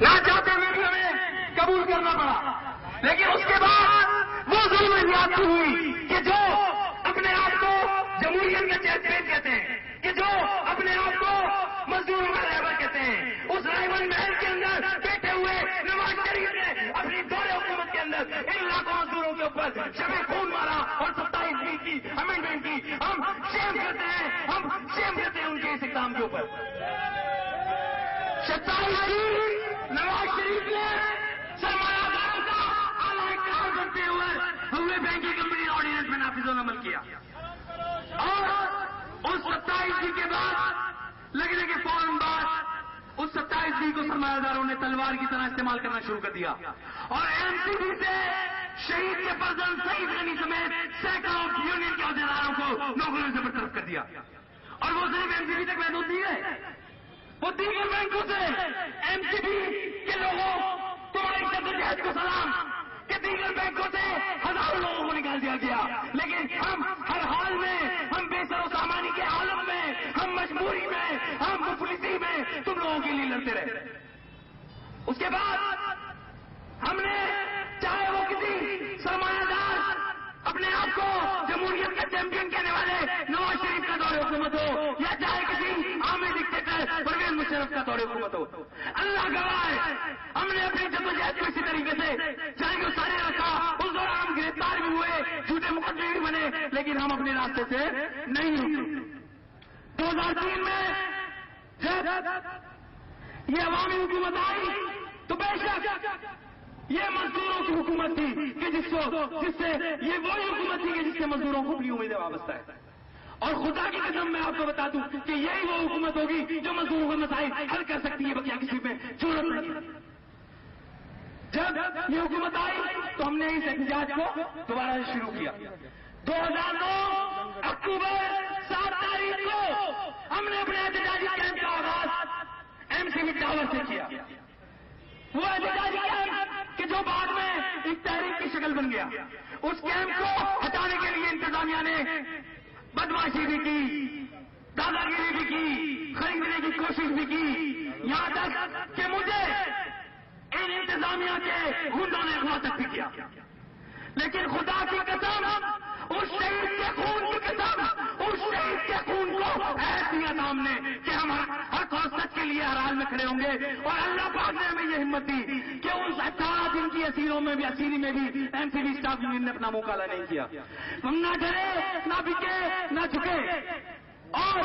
نہ چاہتے ہوئے بھی ہمیں قبول کرنا پڑا، لیکن اس کے بعد وہ ظلم زیادتی ہوئی کہ جو اپنے آپ کو جمہوریت کے چیمپئن کہتے ہیں، کہ جو اپنے آپ کو مزدوروں کا رہبر کہتے ہیں، اس رائبن محل کے اندر بیٹھے ہوئے نواز شریف نے اپنی دور حکومت کے اندر ان لاکھوں مزدوروں کے اوپر شب خون مارا اور 27 کی امینڈمنٹ کی. ہم شیم کرتے ہیں، ہم شیم کرتے ہیں ان کے اس اقدام کے اوپر. 27 نواز شریف نے سرمایہ داروں کا اعلی اقرار کرتے ہوئے بینکنگ کمپنی آرڈیننس میں نافذ عمل کیا، اور اس 27 کے بعد لگنے کے فوراً بعد اس 27 کو سرمایہ داروں نے تلوار کی طرح استعمال کرنا شروع کر دیا، اور ایم سی بی سے شہید کے فرزند سعید غنی سمیت سینکڑوں یونین کے عہدیداروں کو نوکریوں سے برطرف کر دیا. اور وہ صرف ایم سی بی تک محدود نہیں ہے، وہ دیگر بینکوں سے ایم سی بی کے لوگوں تمہاری جدوجہد کو سلام کہ دیگر بینکوں سے ہزاروں لوگوں کو نکال دیا گیا، لیکن ہم ہر حال میں، ہم بے سر و سامانی کے عالم میں، ہم مجبوری میں، ہم مفلسی میں تم لوگوں کے لیے لڑتے رہے. اس کے بعد ہم نے، چاہے وہ کسی سرمایہ دار اپنے آپ کو جمہوریت کا چیمپئن کہنے والے نواز شریف کا دور حکومت ہو، یا چاہے کسی عامی ڈکٹیٹر پرویز مشرف کا دور حکومت ہو، اللہ گواہ ہے ہم نے اپنی جدوجہد کو اسی طریقے سے جاری کو سارے رکھا. اس دوران ہم گرفتار بھی ہوئے، جھوٹے مقدمے بھی بنے، لیکن ہم اپنے راستے سے نہیں رکے. 2003 میں جب یہ عوامی حکومت آئی تو بے شک یہ مزدوروں کی حکومت تھی کہ جس سے یہ وہی حکومت تھی کہ جس سے مزدوروں کو اپنی امیدیں وابستہ ہے. اور خدا کی قسم میں آپ کو بتا دوں کہ یہی وہ حکومت ہوگی جو مزدوروں کا مسائل حل کر سکتی ہے، بقیہ کسی میں ضرورت نہیں. جب یہ حکومت آئی تو ہم نے اس احتجاج کو دوبارہ شروع کیا. 2009 اکتوبر 7 تاریخ کو ہم نے اپنے احتجاجی کیمپ کا آغاز ایم سی بی ٹاور سے کیا. وہ احتجاجی کیمپ کہ جو بعد میں ایک تحریک کی شکل بن گیا، اس کیمپ کو ہٹانے کے لیے انتظامیہ نے بدماشی بھی کی، دادا گیری بھی کی، خریدنے کی کوشش بھی کی، یہاں تک کہ مجھے ان انتظامیہ کے گنڈوں نے اغوا تک بھی کیا. لیکن خدا کی قسم، اس شہید کے خون کی قسم، اس شہید کے خون کو عہد دیا تھا ہم نے کہ ہم حق اور سچ کے لیے ہر حال میں کھڑے ہوں گے. اور اللہ پاک نے ہمیں یہ ہمت دی کہ اس 18 دن کی اسیری میں بھی M C B staff union نے اپنا منہ کالا نہیں کیا. ہم نہ ڈرے، نہ بکے، نہ جھکے. اور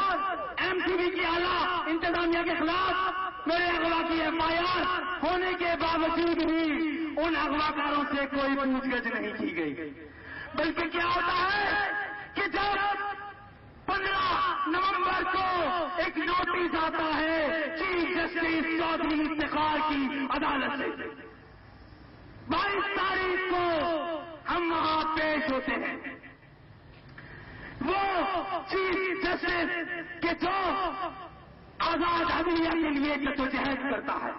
ایم سی بی کی اعلیٰ انتظامیہ کے خلاف میرے اغوا کی ایف آئی آر ہونے کے باوجود بھی ان اغواکاروں سے کوئی پوچھ گچھ نہیں کی گئی. بلکہ کیا ہوتا ہے کہ جب 15 نومبر کو ایک نوٹس آتا ہے چیف جسٹس چودھری افتخار کی عدالت سے، 22 تاریخ کو ہم وہاں پیش ہوتے ہیں. وہ چیف جسٹس کہ جو آزاد عدلیہ کے لیے جدوجہد کرتا ہے،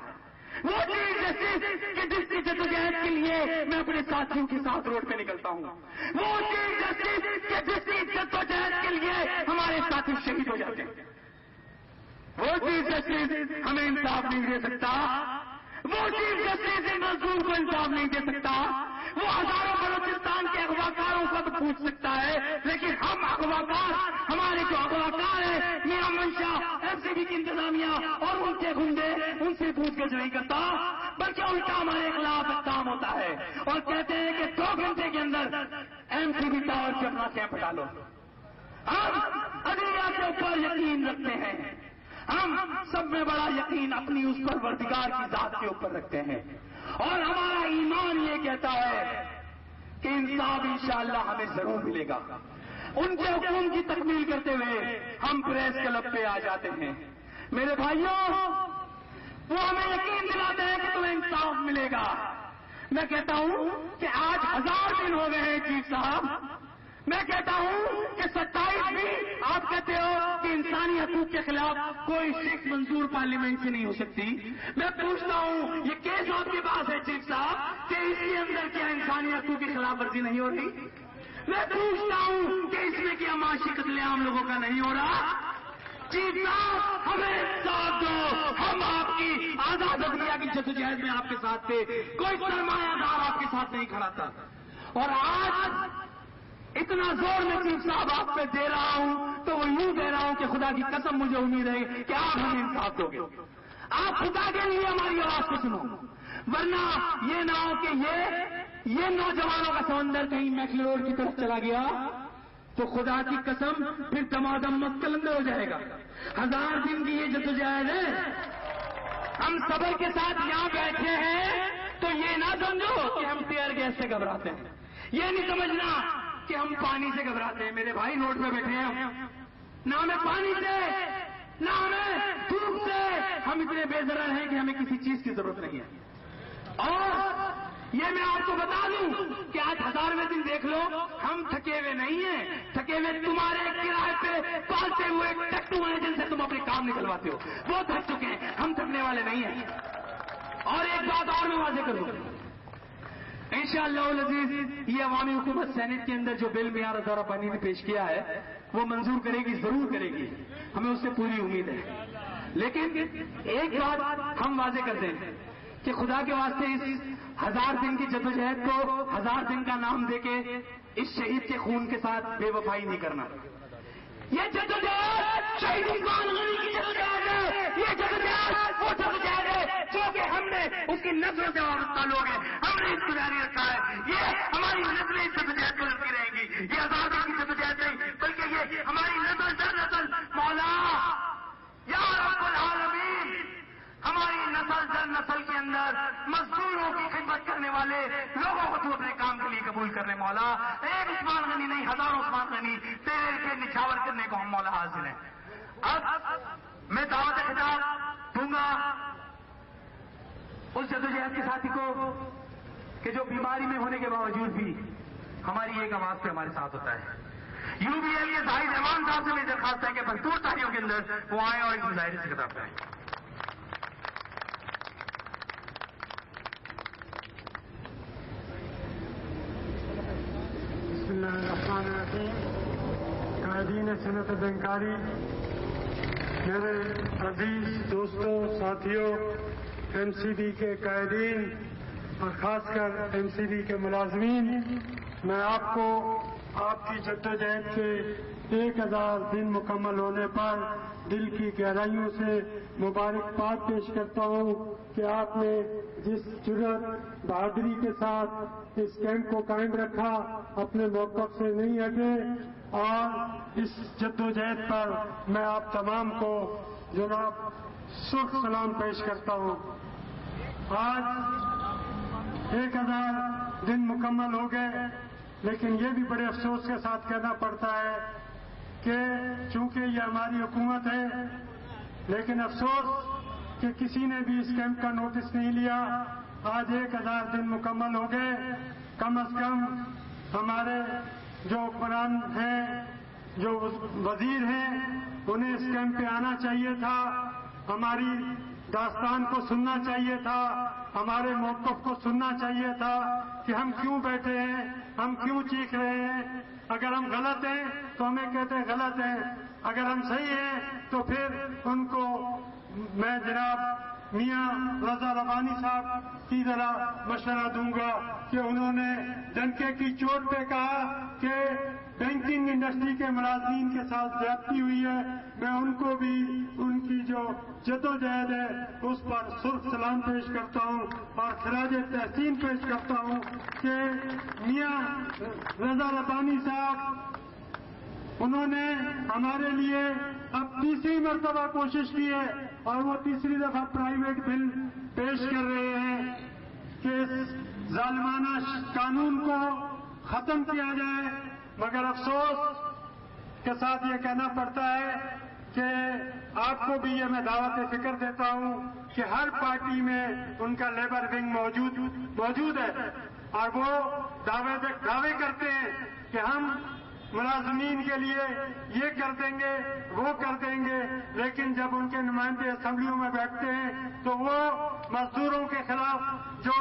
وہ چیف جسٹس کہ جس کی جدوجہد کے لیے میں اپنے ساتھیوں کے ساتھ روڈ پہ نکلتا ہوں، وہ چیف جسٹس کہ جس کی جدوجہد کے لیے ہمارے ساتھی شہید ہو جاتے ہیں. وہ چیف جسٹس ہمیں انصاف نہیں دے سکتا، وہ چیف جسٹس مزدور کو انصاف نہیں دے سکتا. وہ ہزاروں بلوچستان کے اغواکاروں کو تو پوچھ سکتا ہے، لیکن ہم اغواکار، ہمارے جو اغواکار ہیں میاں منشا، ایم سی بی کی انتظامیہ اور ان کے گنڈے، ان سے پوچھ گچھ نہیں کرتا، بلکہ الٹا ہمارے خلاف اقدام ہوتا ہے اور کہتے ہیں کہ 2 گھنٹے کے اندر ایم سی بی ٹاور سے اپنا کیمپ ڈالو. ہم عدلیہ کے اوپر یقین رکھتے ہیں، ہم سب میں بڑا یقین اپنی اس پروردگار کی ذات کے اوپر رکھتے ہیں، اور ہمارا ایمان یہ کہتا ہے کہ انصاف انشاءاللہ ہمیں ضرور ملے گا. ان کے حکم کی تکمیل کرتے ہوئے ہم پریس کلب پہ آ جاتے ہیں. میرے بھائیوں، وہ ہمیں یقین دلاتے ہیں کہ تمہیں انصاف ملے گا. میں کہتا ہوں کہ آج 1000 دن ہو گئے ہیں چیف صاحب. میں کہتا ہوں کہ 27 بھی آپ کہتے ہو کہ انسانی حقوق کے خلاف کوئی شخص منظور پارلیمنٹ سے نہیں ہو سکتی. میں پوچھتا ہوں یہ کیس آپ کے پاس ہے چیف صاحب کہ اس کے اندر کیا انسانی حقوق کی خلاف ورزی نہیں ہو رہی؟ میں پوچھتا ہوں کہ اس میں کیا معاشی قتل عام لوگوں کا نہیں ہو رہا؟ چیف صاحب ہمیں ساتھ دو، ہم آپ کی آزاد عدلیہ کی جدوجہد میں آپ کے ساتھ تھے، کوئی سرمایہ دار آپ کے ساتھ نہیں کھڑا تھا. اور آج اتنا زور میں چیف صاحب آپ پہ دے رہا ہوں تو وہ یوں دے رہا ہوں کہ خدا کی قسم مجھے امید ہے کہ آپ ہمیں انصاف دو گے. آپ خدا کے لیے ہماری آواز کو سنو، ورنہ یہ نہ ہو کہ یہ نوجوانوں کا سمندر کہیں میکلور کی طرف چلا گیا تو خدا کی قسم پھر دمادم متکلندر ہو جائے گا. 1000 دن کی یہ جدوجہد ہے. ہم صبر کے ساتھ یہاں بیٹھے ہیں تو یہ نہ سمجھو کہ ہم ٹیئر گیس سے گھبراتے ہیں، یہ نہیں سمجھنا کہ ہم پانی سے گھبراتے ہیں. میرے بھائی روڈ پہ بیٹھے ہیں، نہ ہمیں پانی سے نہ ہمیں دھوپ سے، ہم اتنے بے ضرر ہیں کہ ہمیں کسی چیز کی ضرورت نہیں ہے. اور یہ میں آپ کو بتا دوں کہ آج 1000ویں دن دیکھ لو، ہم تھکے ہوئے نہیں ہیں. تھکے ہوئے تمہارے کرائے پہ پالتے ہوئے ٹٹو ہیں جن سے تم اپنے کام نکلواتے ہو، وہ تھک چکے ہیں. ہم تھکنے والے نہیں ہیں. اور ایک بات اور میں واضح کروں، انشاءاللہ العزیز یہ عوامی حکومت سینٹ کے اندر جو بل میاں رضا ربانی نے پیش کیا ہے وہ منظور کرے گی، ضرور کرے گی، ہمیں اس سے پوری امید ہے. لیکن ایک بات ہم واضح کرتے ہیں کہ خدا کے واسطے اس 1000 دن کی جدوجہد کو 1000 دن کا نام دے کے اس شہید کے خون کے ساتھ بے وفائی نہیں کرنا. یہ جدوجہد شہید عثمان غنی کی جدوجہد ہے. یہ جدوجہد وہ جدوجہد ہے جو کہ ہم نے اس کی نسلوں سے وابستہ لوگ ہیں، ہم نے اس کو جاری رکھا ہے. یہ ہماری نسلیں اس جدوجہد کو لڑتی رہیں گی. یہ 1000 دن کی جدوجہد نہیں بلکہ یہ ہماری نسل در نسل مولا یا رب العالمین ہماری نسل در نسل کے اندر مزدوروں کی خدمت کرنے والے لوگوں کو تو اپنے کام کے لیے قبول کر لے مولا. ایک عثمان غنی نہیں، 1000 عثمان غنی تیرے کے نچھاور کرنے کو ہم مولا حاضر ہیں. اب میں دعوت خطاب دوں گا اس جدوجہد کے ساتھی کو کہ جو بیماری میں ہونے کے باوجود بھی ہماری ایک آواز پہ ہمارے ساتھ ہوتا ہے. یو بی ایل یہ زاہد رحمان صاحب سے میری درخواست ہے کہ بھرپور تاریوں کے اندر وہ آئیں اور اس مظاہرے سے خطاب کریں. بسم اللہ الرحمن الرحیم. قائدین صنعت بینکاری، میرے عزیز دوستوں، ساتھیوں، ایم سی ڈی کے قائدین اور خاص کر ایم سی ڈی کے ملازمین، میں آپ کو آپ کی جدوجہد کے 1000 دن مکمل ہونے پر دل کی گہرائیوں سے مبارکباد پیش کرتا ہوں کہ آپ نے جس جرأت بہادری کے ساتھ اس کیمپ کو قائم رکھا، اپنے موقف سے نہیں ہٹے، اور اس جدوجہد پر میں آپ تمام کو جناب سرخ سلام پیش کرتا ہوں. آج 1000 دن مکمل ہو گئے، لیکن یہ بھی بڑے افسوس کے ساتھ کہنا پڑتا ہے کہ چونکہ یہ ہماری حکومت ہے، لیکن افسوس کہ کسی نے بھی اس کیمپ کا نوٹس نہیں لیا. آج 1000 دن مکمل ہو گئے. کم از کم ہمارے جو حکمران ہیں، جو وزیر ہیں، انہیں اس کیمپ پہ آنا چاہیے تھا، ہماری داستان کو سننا چاہیے تھا، ہمارے موقف کو سننا چاہیے تھا کہ ہم کیوں بیٹھے ہیں، ہم کیوں چیخ رہے ہیں. اگر ہم غلط ہیں تو ہمیں کہتے ہیں غلط ہیں، اگر ہم صحیح ہیں تو پھر ان کو میں جناب میاں رضا ربانی صاحب کی ذرا مشورہ دوں گا کہ انہوں نے ڈنکے کی چوٹ پہ کہا کہ بینکنگ انڈسٹری کے ملازمین کے ساتھ زیادتی ہوئی ہے. میں ان کو بھی ان کی جو جدوجہد ہے اس پر سرخ سلام پیش کرتا ہوں اور خراج تحسین پیش کرتا ہوں کہ میاں رضا ربانی صاحب انہوں نے ہمارے لیے اب تیسری مرتبہ کوشش کی ہے اور وہ تیسری دفعہ پرائیویٹ بل پیش کر رہے ہیں کہ اس ظالمانہ قانون کو ختم کیا جائے. مگر افسوس کے ساتھ یہ کہنا پڑتا ہے کہ آپ کو بھی یہ میں دعوت فکر دیتا ہوں کہ ہر پارٹی میں ان کا لیبر ونگ موجود ہے اور وہ دعوے کرتے ہیں کہ ہم ملازمین کے لیے یہ کر دیں گے، وہ کر دیں گے، لیکن جب ان کے نمائندے اسمبلیوں میں بیٹھتے ہیں تو وہ مزدوروں کے خلاف جو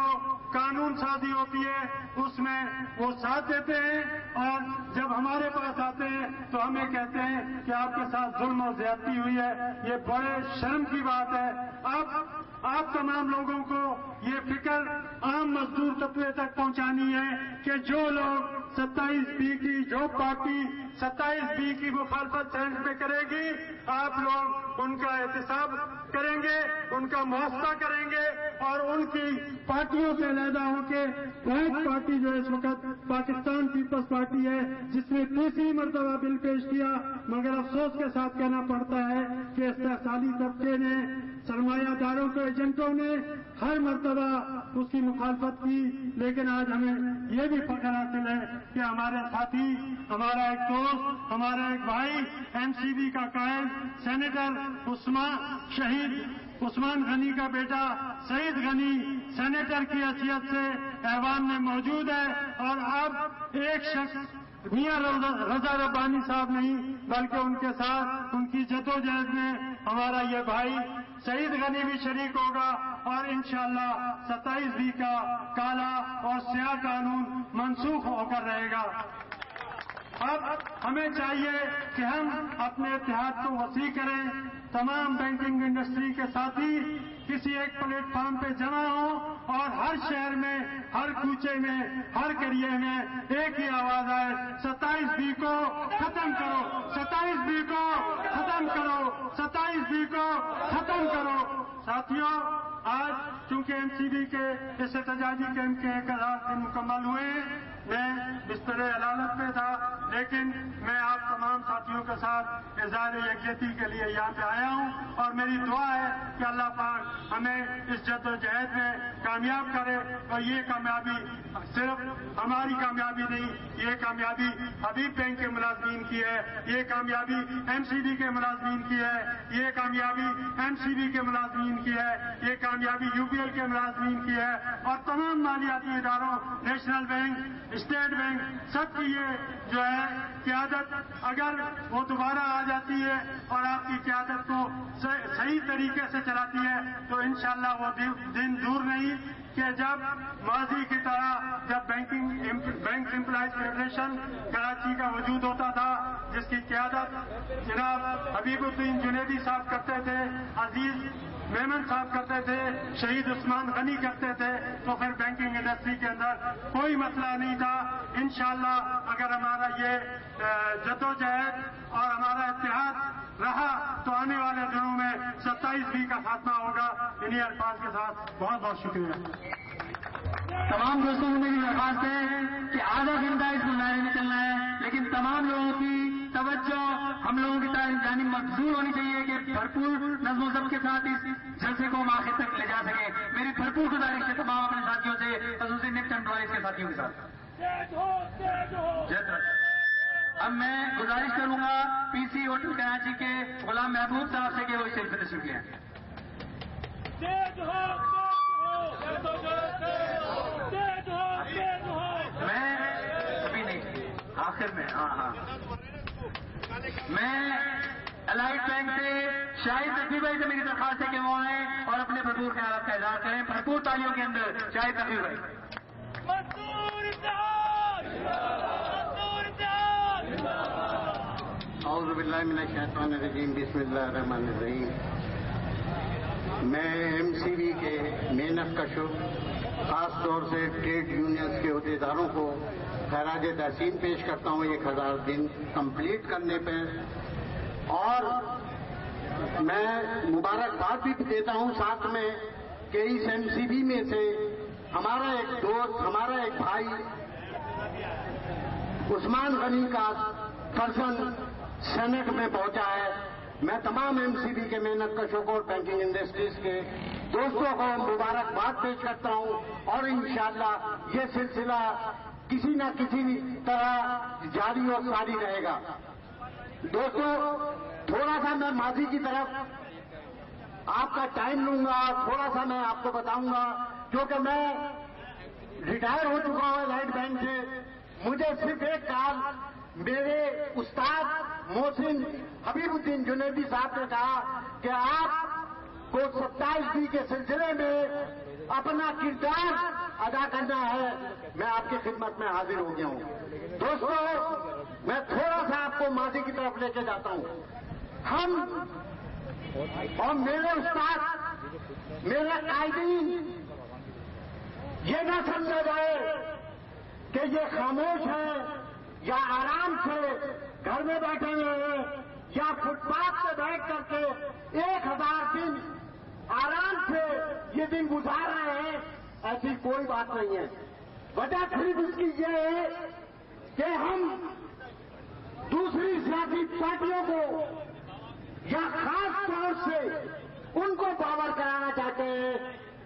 قانون سازی ہوتی ہے اس میں وہ ساتھ دیتے ہیں، اور جب ہمارے پاس آتے ہیں تو ہمیں کہتے ہیں کہ آپ کے ساتھ ظلم اور زیادتی ہوئی ہے. یہ بڑے شرم کی بات ہے. اب آپ تمام لوگوں کو یہ فکر عام مزدور طبقے تک پہنچانی ہے کہ جو لوگ 27B کی جو پارٹی 27B کی مخالفت سینٹ میں کرے گی، آپ لوگ ان کا احتساب کریں گے، ان کا محاسبہ کریں گے، اور ان کی پارٹیوں سے علیحدہ ہو کے ایک پارٹی جو اس وقت پاکستان پیپلز پارٹی ہے، جس نے تیسری مرتبہ بل پیش کیا، مگر افسوس کے ساتھ کہنا پڑتا ہے کہ استحصالی طبقے نے، سرمایہ داروں کے ایجنٹوں نے ہر مرتبہ اس کی مخالفت کی، لیکن آج ہمیں یہ بھی فخر حاصل ہے کہ ہمارے ساتھی، ہمارا ایک دوست، ہمارا ایک بھائی، MCB کا قائد سینیٹر شہید عثمان غنی کا بیٹا سعید غنی سینیٹر کی حیثیت سے ایوان میں موجود ہے، اور اب ایک شخص میاں رضا ربانی صاحب نہیں بلکہ ان کے ساتھ ان کی جدوجہد میں ہمارا یہ بھائی سعید غنی بھی شریک ہوگا، اور انشاءاللہ 27B کا کالا اور سیاہ قانون منسوخ ہو کر رہے گا۔ اب ہمیں چاہیے کہ ہم اپنے اتحاد کو وسیع کریں، تمام بینکنگ انڈسٹری کے ساتھی کسی ایک پلیٹ فارم پہ جمع ہوں، اور ہر شہر میں، ہر کوچے میں، ہر قریے میں ایک ہی آواز آئے، 27B کو ختم کرو، 27B کو ختم کرو، 27B کو ختم کرو۔ ساتھیوں، آج چونکہ MCB کے اس احتجاجی کیمپ کے 1000 دن مکمل ہوئے ہیں، میں بستر علالت میں تھا، لیکن میں آپ تمام ساتھیوں کے ساتھ اظہار یکجہتی کے لیے یہاں پہ آیا ہوں، اور میری دعا ہے کہ اللہ پاک ہمیں اس جد و جہد میں کامیاب کرے، اور یہ کامیابی صرف ہماری کامیابی نہیں، یہ کامیابی حبیب بینک کے ملازمین کی ہے، یہ کامیابی MCB کے ملازمین کی ہے، یہ کامیابی MCB کے ملازمین کی ہے، یہ کامیابی UBL کے ملازمین کی ہے، اور تمام مالیاتی اداروں، نیشنل بینک، اسٹیٹ بینک، سب کی یہ جو ہے قیادت، اگر وہ دوبارہ آ جاتی ہے اور آپ کی قیادت کو صحیح طریقے سے چلاتی ہے، تو انشاءاللہ وہ دن دور نہیں کہ جب ماضی کی طرح جب بینک امپلائیز فیڈریشن کراچی کا وجود ہوتا تھا، جس کی قیادت جناب حبیب الدین جنیدی صاحب کرتے تھے، عزیز میمن صاحب کرتے تھے، شہید عثمان غنی کرتے تھے، تو پھر بینکنگ انڈسٹری کے اندر کوئی مسئلہ نہیں تھا۔ انشاءاللہ اگر ہمارا یہ جدوجہد اور ہمارا اتحاد رہا تو آنے والے دنوں میں 27B کا خاتمہ ہوگا۔ انہی الفاظ کے ساتھ بہت بہت شکریہ۔ تمام دوستوں کو میری درخواست ہے کہ آدھا گھنٹہ اس مظاہرے میں چلنا ہے، لیکن تمام لوگوں کی توجہ ہم لوگوں کی جانب مبذول ہونی چاہیے کہ بھرپور نظم و ضبط کے ساتھ اس جلسے کو ہم آخر تک لے جا سکیں۔ میری بھرپور گزارش ہے تمام اپنے ساتھیوں سے، خصوصی نیفٹ امپلائیز کے ساتھیوں کے ساتھ۔ اب میں گزارش کروں گا PC ہوٹل کراچی کے غلام محبوب صاحب سے کہ وہ اسٹیج پہ تشریف لیں۔ میں ابھی نہیں، آخر میں، ہاں میں الائٹ بینک سے شاہد تقوی بھائی سے میری درخواست ہے کہ وہ آئیں اور اپنے بھرپور خیالات کا اظہار کریں، بھرپور تالیوں کے اندر شاہد تقوی بھائی۔ اعوذ باللہ من الشیطان الرجیم، بسم اللہ الرحمن الرحیم۔ میں MCB کے محنت کشوں، خاص طور سے ٹریڈ یونینز کے عہدیداروں کو خراج تحسین پیش کرتا ہوں 1000 دن کمپلیٹ کرنے پہ، اور میں مبارکباد بھی دیتا ہوں ساتھ میں کہ اس MCB میں سے ہمارا ایک دوست، ہمارا ایک بھائی عثمان غنی کا پرسن سینٹ میں پہنچا ہے۔ میں تمام MCB کے محنت کشوں کو اور بینکنگ انڈسٹریز کے دوستوں کو مبارکباد پیش کرتا ہوں، اور انشاءاللہ یہ سلسلہ کسی نہ کسی طرح جاری اور ساری رہے گا۔ دوستوں، تھوڑا سا میں ماضی کی طرف آپ کا ٹائم لوں گا، تھوڑا سا میں آپ کو بتاؤں گا، کیونکہ میں ریٹائر ہو چکا ہوں الائٹ بینک سے۔ مجھے صرف ایک کال میرے استاد محسن حبیب الدین جنیدی صاحب نے کہا کہ آپ کو 27B کے سلسلے میں اپنا کردار ادا کرنا ہے۔ میں آپ کی خدمت میں حاضر ہو گیا ہوں۔ دوستوں، میں تھوڑا سا آپ کو ماضی کی طرف لے کے جاتا ہوں۔ ہم اور میرے استاد میرے قائدین یہ نہ سمجھا جائے کہ یہ خاموش ہے یا آرام سے گھر میں بیٹھے ہوئے ہیں یا فٹ پاتھ پہ بیٹھ کر کے 1000 دن آرام سے یہ دن گزار رہے ہیں، ایسی کوئی بات نہیں ہے۔ وجہ صرف اس کی یہ ہے کہ ہم دوسری سیاسی پارٹیوں کو یا خاص طور سے ان کو پاور کرانا چاہتے ہیں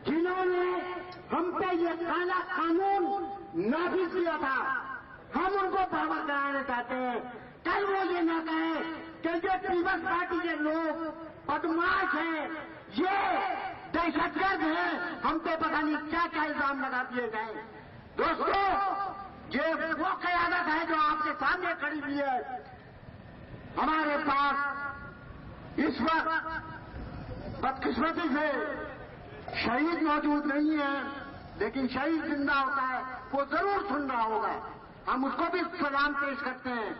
جنہوں نے ہم پہ یہ کالا قانون نافذ کیا تھا، ہم ان کو پاور کرانا چاہتے ہیں۔ کل وہ یہ نہ کہیں کہ یہ پیپلز پارٹی کے لوگ بدماش ہیں، یہ دہشت گرد ہیں، ہم پہ پتہ نہیں کیا کیا الزام لگا دیے گئے۔ دوستو، یہ وہ قیادت ہے جو آپ کے سامنے کھڑی ہوئی ہے۔ ہمارے پاس اس وقت بدقسمتی سے شہید موجود نہیں ہے، لیکن شہید زندہ ہوتا ہے، وہ ضرور سن رہا ہوگا، ہم اس کو بھی سلام پیش کرتے ہیں۔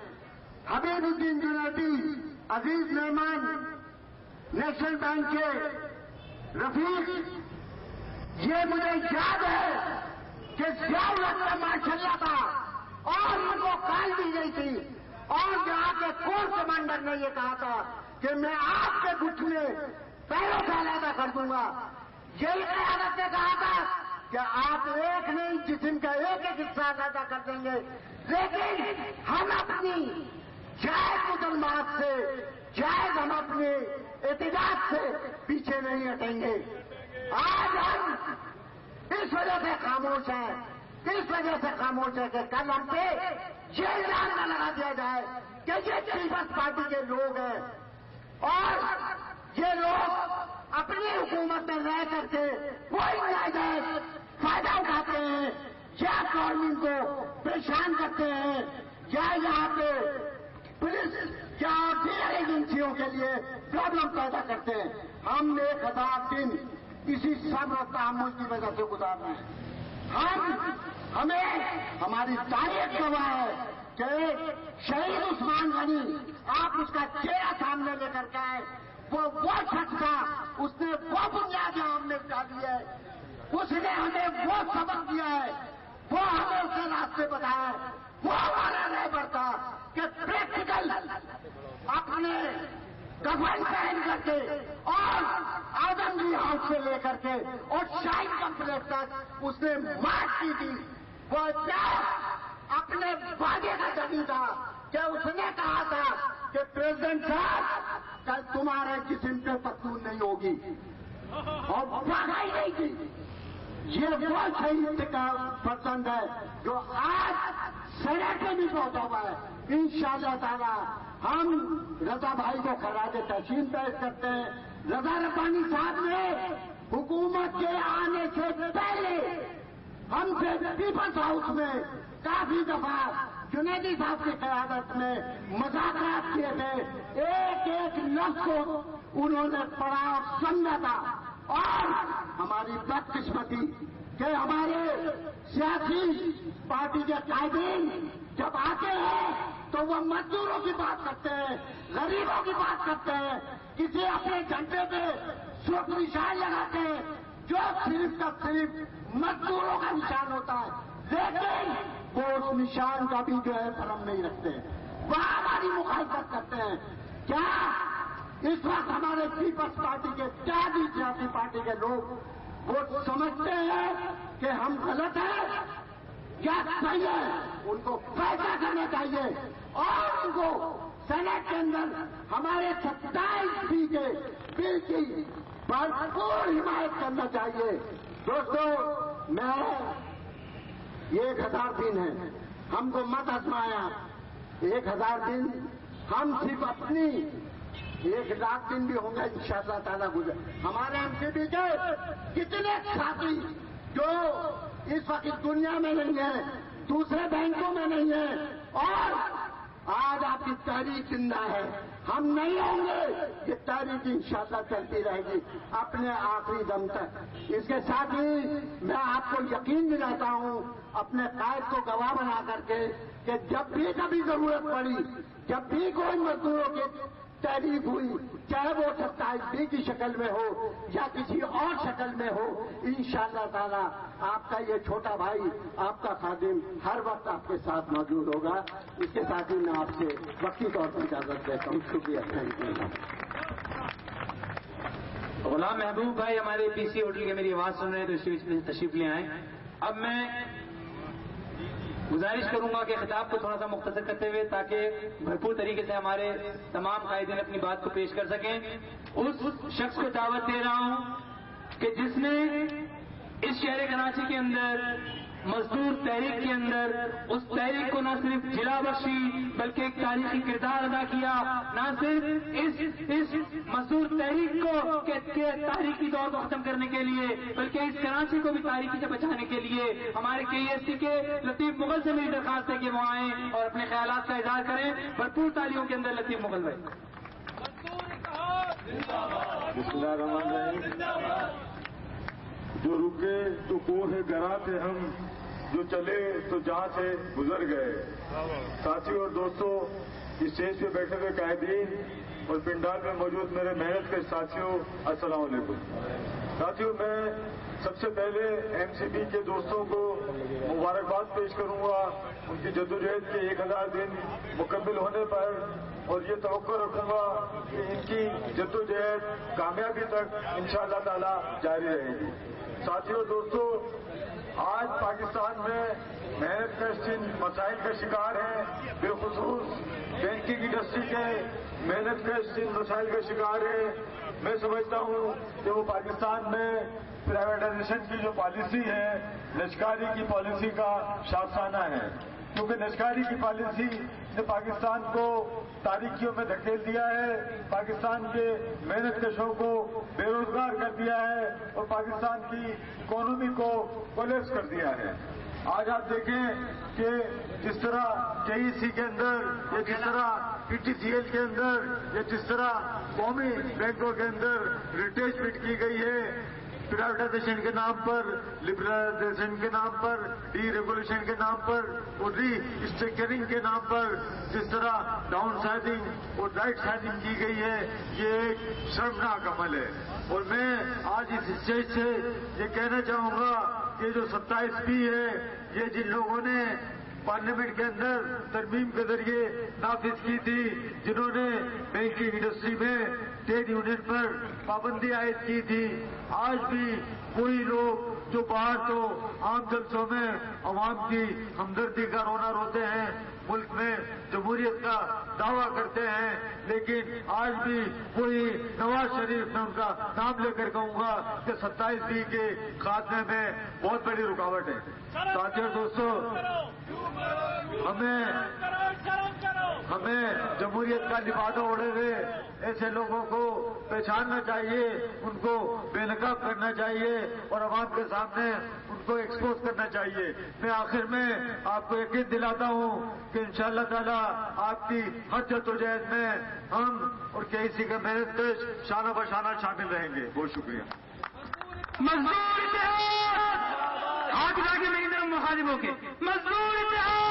حبیب الدین جنیدی، عزیز مہمان، نیشنل بینک کے رفیق، یہ مجھے یاد ہے کہ ضیاء الحق کا ماشاء اللہ تھا اور ان کو کال دی گئی تھی، اور یہاں کے کور کمانڈر نے یہ کہا تھا کہ میں آپ کے گٹ میں پیروں کا علیحدہ کر دوں گا۔ یہی قیادت نے کہا تھا کہ آپ ایک نہیں جسم کا ایک ایک حصہ علیحدہ کر دیں گے، لیکن ہم اپنی جائز مسلمات سے، جائز ہم اپنے احتجاج سے پیچھے نہیں ہٹیں گے۔ آج ہم اس وجہ سے خاموش ہیں، اس وجہ سے خاموش ہے کہ کل ہم پہ یہ الزام نہ لگا دیا جائے کہ یہ پیپلز پارٹی کے لوگ ہیں اور یہ لوگ اپنی حکومت میں رہ کر کے کوئی ناجائز فائدہ اٹھاتے ہیں یا گورنمنٹ کو پریشان کرتے ہیں یا یہاں پہ پولیس یا دیگر ایجنسیوں کے لیے پرابلم پیدا کرتے ہیں۔ ہم 1000 دن اسی صبر و تحمل کی وجہ سے گزار رہے ہیں۔ ہمیں ہماری تاریخ گواہ ہے کہ شہید عثمان غنی، آپ اس کا چہرہ سامنے لے کر کے آئے، وہ شخص تھا، اس نے وہ بنیادیں ہم نے ڈالی ہے، اس نے ہمیں وہ سبق دیا ہے، وہ ہمیں اس کے راستے بتایا ہے، وہ ہمارا رہبر تھا کہ پریکٹیکل اپنے کفن پہن کر کے اور آدمگیر ہاؤس سے لے کر کے اور شاہین کمپلیکس تک اس نے مارچ کی تھی۔ وہ اپنے وعدے کا دلیل تھا کہ اس نے کہا تھا کہ پریزیڈنٹ صاحب کل تمہارے جسم پہ پختون نہیں ہوگی، اور وعدہ ہی نہیں تھی۔ یہ وہ شہید کا پسند ہے جو آج سینٹ میں بھی پہنچا ہوا ہے۔ انشاءاللہ تعالی ہم رضا بھائی کو خراج تحسین پیش کرتے ہیں۔ رضا ربانی صاحب نے حکومت کے آنے سے پہلے ہم سے پیپلز ہاؤس میں کافی دفعہ جنیدی صاحب کی قیادت میں مذاکرات کیے تھے، ایک ایک لفظ کو انہوں نے پڑھا اور سمجھا تھا، اور ہماری بدقسمتی کہ ہمارے سیاسی پارٹی کے قائدین جب آتے ہیں تو وہ مزدوروں کی بات کرتے ہیں، غریبوں کی بات کرتے ہیں، کسی اپنے جھنڈے پہ سرخ نشان لگاتے ہیں جو صرف کا صرف مزدوروں کا نشان ہوتا ہے، لیکن وہ اس نشان کا بھی جو ہے فرم نہیں رکھتے ہیں، وہ ہماری مخالفت کرتے ہیں۔ کیا اس وقت ہمارے پیپلز پارٹی کے بھی سیاسی پارٹی کے لوگ وہ سمجھتے ہیں کہ ہم غلط ہیں یا صحیح ہے؟ ان کو فیصلہ کرنا چاہیے اور ان کو سینٹ کے اندر ہمارے 27 بی کے بل کی بھرپور حمایت کرنا چاہیے۔ دوستو، میں 1000 دن ہے، ہم کو مت آزمایا۔ 1000 دن ہم صرف اپنی 1,00,000 دن بھی ہوں گے انشاءاللہ تعالیٰ گزر۔ ہمارے ایم سی بی کے کتنے ساتھی جو اس وقت اس دنیا میں نہیں ہیں، دوسرے بینکوں میں نہیں ہیں، اور آج آپ کی تحریک زندہ ہے، ہم نہیں ہوں گے، یہ تحریک انشاءاللہ چلتی رہے گی اپنے آخری دم تک۔ اس کے ساتھ ہی میں آپ کو یقین دلاتا ہوں اپنے قائد کو گواہ بنا کر کے کہ جب بھی کبھی ضرورت پڑی، جب بھی کوئی مزدوروں کے تعریف ہوئی، چاہے وہ 27B کی شکل میں ہو یا کسی اور شکل میں ہو، انشاءاللہ تعالی آپ کا یہ چھوٹا بھائی، آپ کا خادم ہر وقت آپ کے ساتھ موجود ہوگا۔ اس کے ساتھ ہی میں آپ سے وقتی طور پر اجازت دیتا ہوں۔ شکریہ، تھینک یو۔ غلام محبوب بھائی ہمارے پی سی ہوٹل کے میری آواز سن رہے ہیں تو تشریف لے آئیں۔ اب میں گزارش کروں گا کہ خطاب کو تھوڑا سا مختصر کرتے ہوئے تاکہ بھرپور طریقے سے ہمارے تمام قائدین اپنی بات کو پیش کر سکیں۔ اس شخص کو دعوت دے رہا ہوں کہ جس نے اس شہر کراچی کے اندر مزدور تحریک کے اندر اس تحریک کو نہ صرف جلا بخشی بلکہ ایک تاریخی کردار ادا کیا، نہ صرف اس مزدور تحریک کو کے تاریخی دور کو ختم کرنے کے لیے بلکہ اس کراچی کو بھی تاریخی سے بچانے کے لیے ہمارے KESC کے لطیف مغل سے میری درخواست ہے کہ وہ آئیں اور اپنے خیالات کا اظہار کریں۔ بھرپور تالیوں کے اندر لطیف مغل بھائی۔ بسم اللہ الرحمن الرحیم۔ جو رکے تو کوہ گراں تھے ہم، جو چلے تو جہاں سے گزر گئے۔ ساتھیوں اور دوستوں، اسٹیج پہ بیٹھے ہوئے قائدین اور پنڈال میں موجود میرے محنت کے ساتھیوں، السلام علیکم۔ ساتھیوں، میں سب سے پہلے MCB کے دوستوں کو مبارکباد پیش کروں گا ان کی جدوجہد کے 1000 دن مکمل ہونے پر، اور یہ توقع رکھوں گا کہ ان کی جدوجہد کامیابی تک انشاءاللہ تعالی جاری رہے گی۔ ساتھیوں دوستوں، آج پاکستان میں محنت کش مسائل کا شکار ہے، بالخصوص بینکنگ انڈسٹری کے محنت کش مسائل کا شکار ہے۔ میں سمجھتا ہوں کہ وہ پاکستان میں پرائیویٹائزیشن کی جو پالیسی ہے، نجکاری کی پالیسی کا شاخسانہ ہے، کیونکہ نجکاری کی پالیسی نے پاکستان کو تاریکیوں میں دھکیل دیا ہے، پاکستان کے محنت کشوں کو بے روزگار کر دیا ہے اور پاکستان کی اکانومی کو کولیپس کر دیا ہے۔ آج آپ دیکھیں کہ جس طرح KEC کے اندر یا جس طرح PTCL کے اندر یا جس طرح قومی بینکوں کے اندر ریٹیچمنٹ کی گئی ہے، پرائیویٹائزیشن کے نام پر، لبرلائزیشن کے نام پر، ڈی ریگولیشن کے نام پر اور ری اسٹرکچرنگ کے نام پر جس طرح ڈاؤن سائزنگ اور رائٹ سائزنگ کی گئی ہے، یہ ایک شرمناک عمل ہے۔ اور میں آج اس اسٹیج سے یہ کہنا چاہوں گا کہ جو 27B ہے، یہ جن لوگوں نے پارلیمنٹ کے اندر ترمیم کے ذریعے نافذ کی تھی، جنہوں نے بینکنگ انڈسٹری میں ٹریڈ یونین پر پابندی عائد کی تھی، آج بھی وہی لوگ جو باہر تو عام جلسوں میں عوام کی ہمدردی کا رونا روتے ہیں، ملک میں جمہوریت کا دعویٰ کرتے ہیں، لیکن آج بھی وہی نواز شریف میں ان کا نام لے کر کہوں گا کہ 27B کے خاتمے میں بہت بڑی رکاوٹ ہے۔ ساتھیوں دوستوں، ہمیں جمہوریت کا لبادہ اوڑھے ہوئے ایسے لوگوں کو پہچاننا چاہیے، ان کو بے نقاب کرنا چاہیے اور عوام کے سامنے ان کو ایکسپوز کرنا چاہیے۔ میں آخر میں آپ کو یقین دلاتا ہوں کہ انشاءاللہ تعالی آپ کی ہر جدوجہد میں ہم اور KEC کے محنت کش شانہ بشانہ شامل رہیں گے۔ بہت شکریہ۔ مزدور اتحاد، ہاتھ اٹھا کے میری طرف مخاطب ہو کے، مزدور اتحاد،